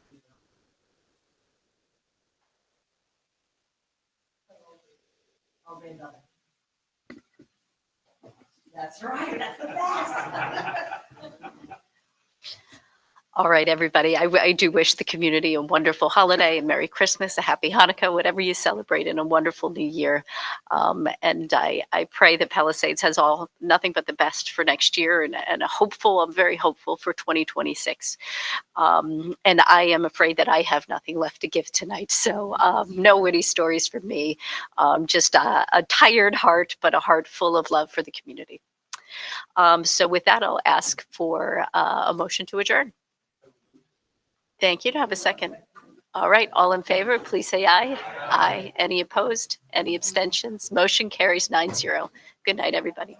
All day double. That's right, that's the best. All right, everybody. I do wish the community a wonderful holiday, a Merry Christmas, a Happy Hanukkah, whatever you celebrate, and a wonderful New Year. And I pray that Palisades has nothing but the best for next year, and I'm very hopeful for 2026. And I am afraid that I have nothing left to give tonight. So no witty stories from me, just a tired heart, but a heart full of love for the community. So with that, I'll ask for a motion to adjourn. Thank you. To have a second. All right. All in favor, please say aye. Aye. Any opposed? Any abstentions? Motion carries 9-0. Good night, everybody.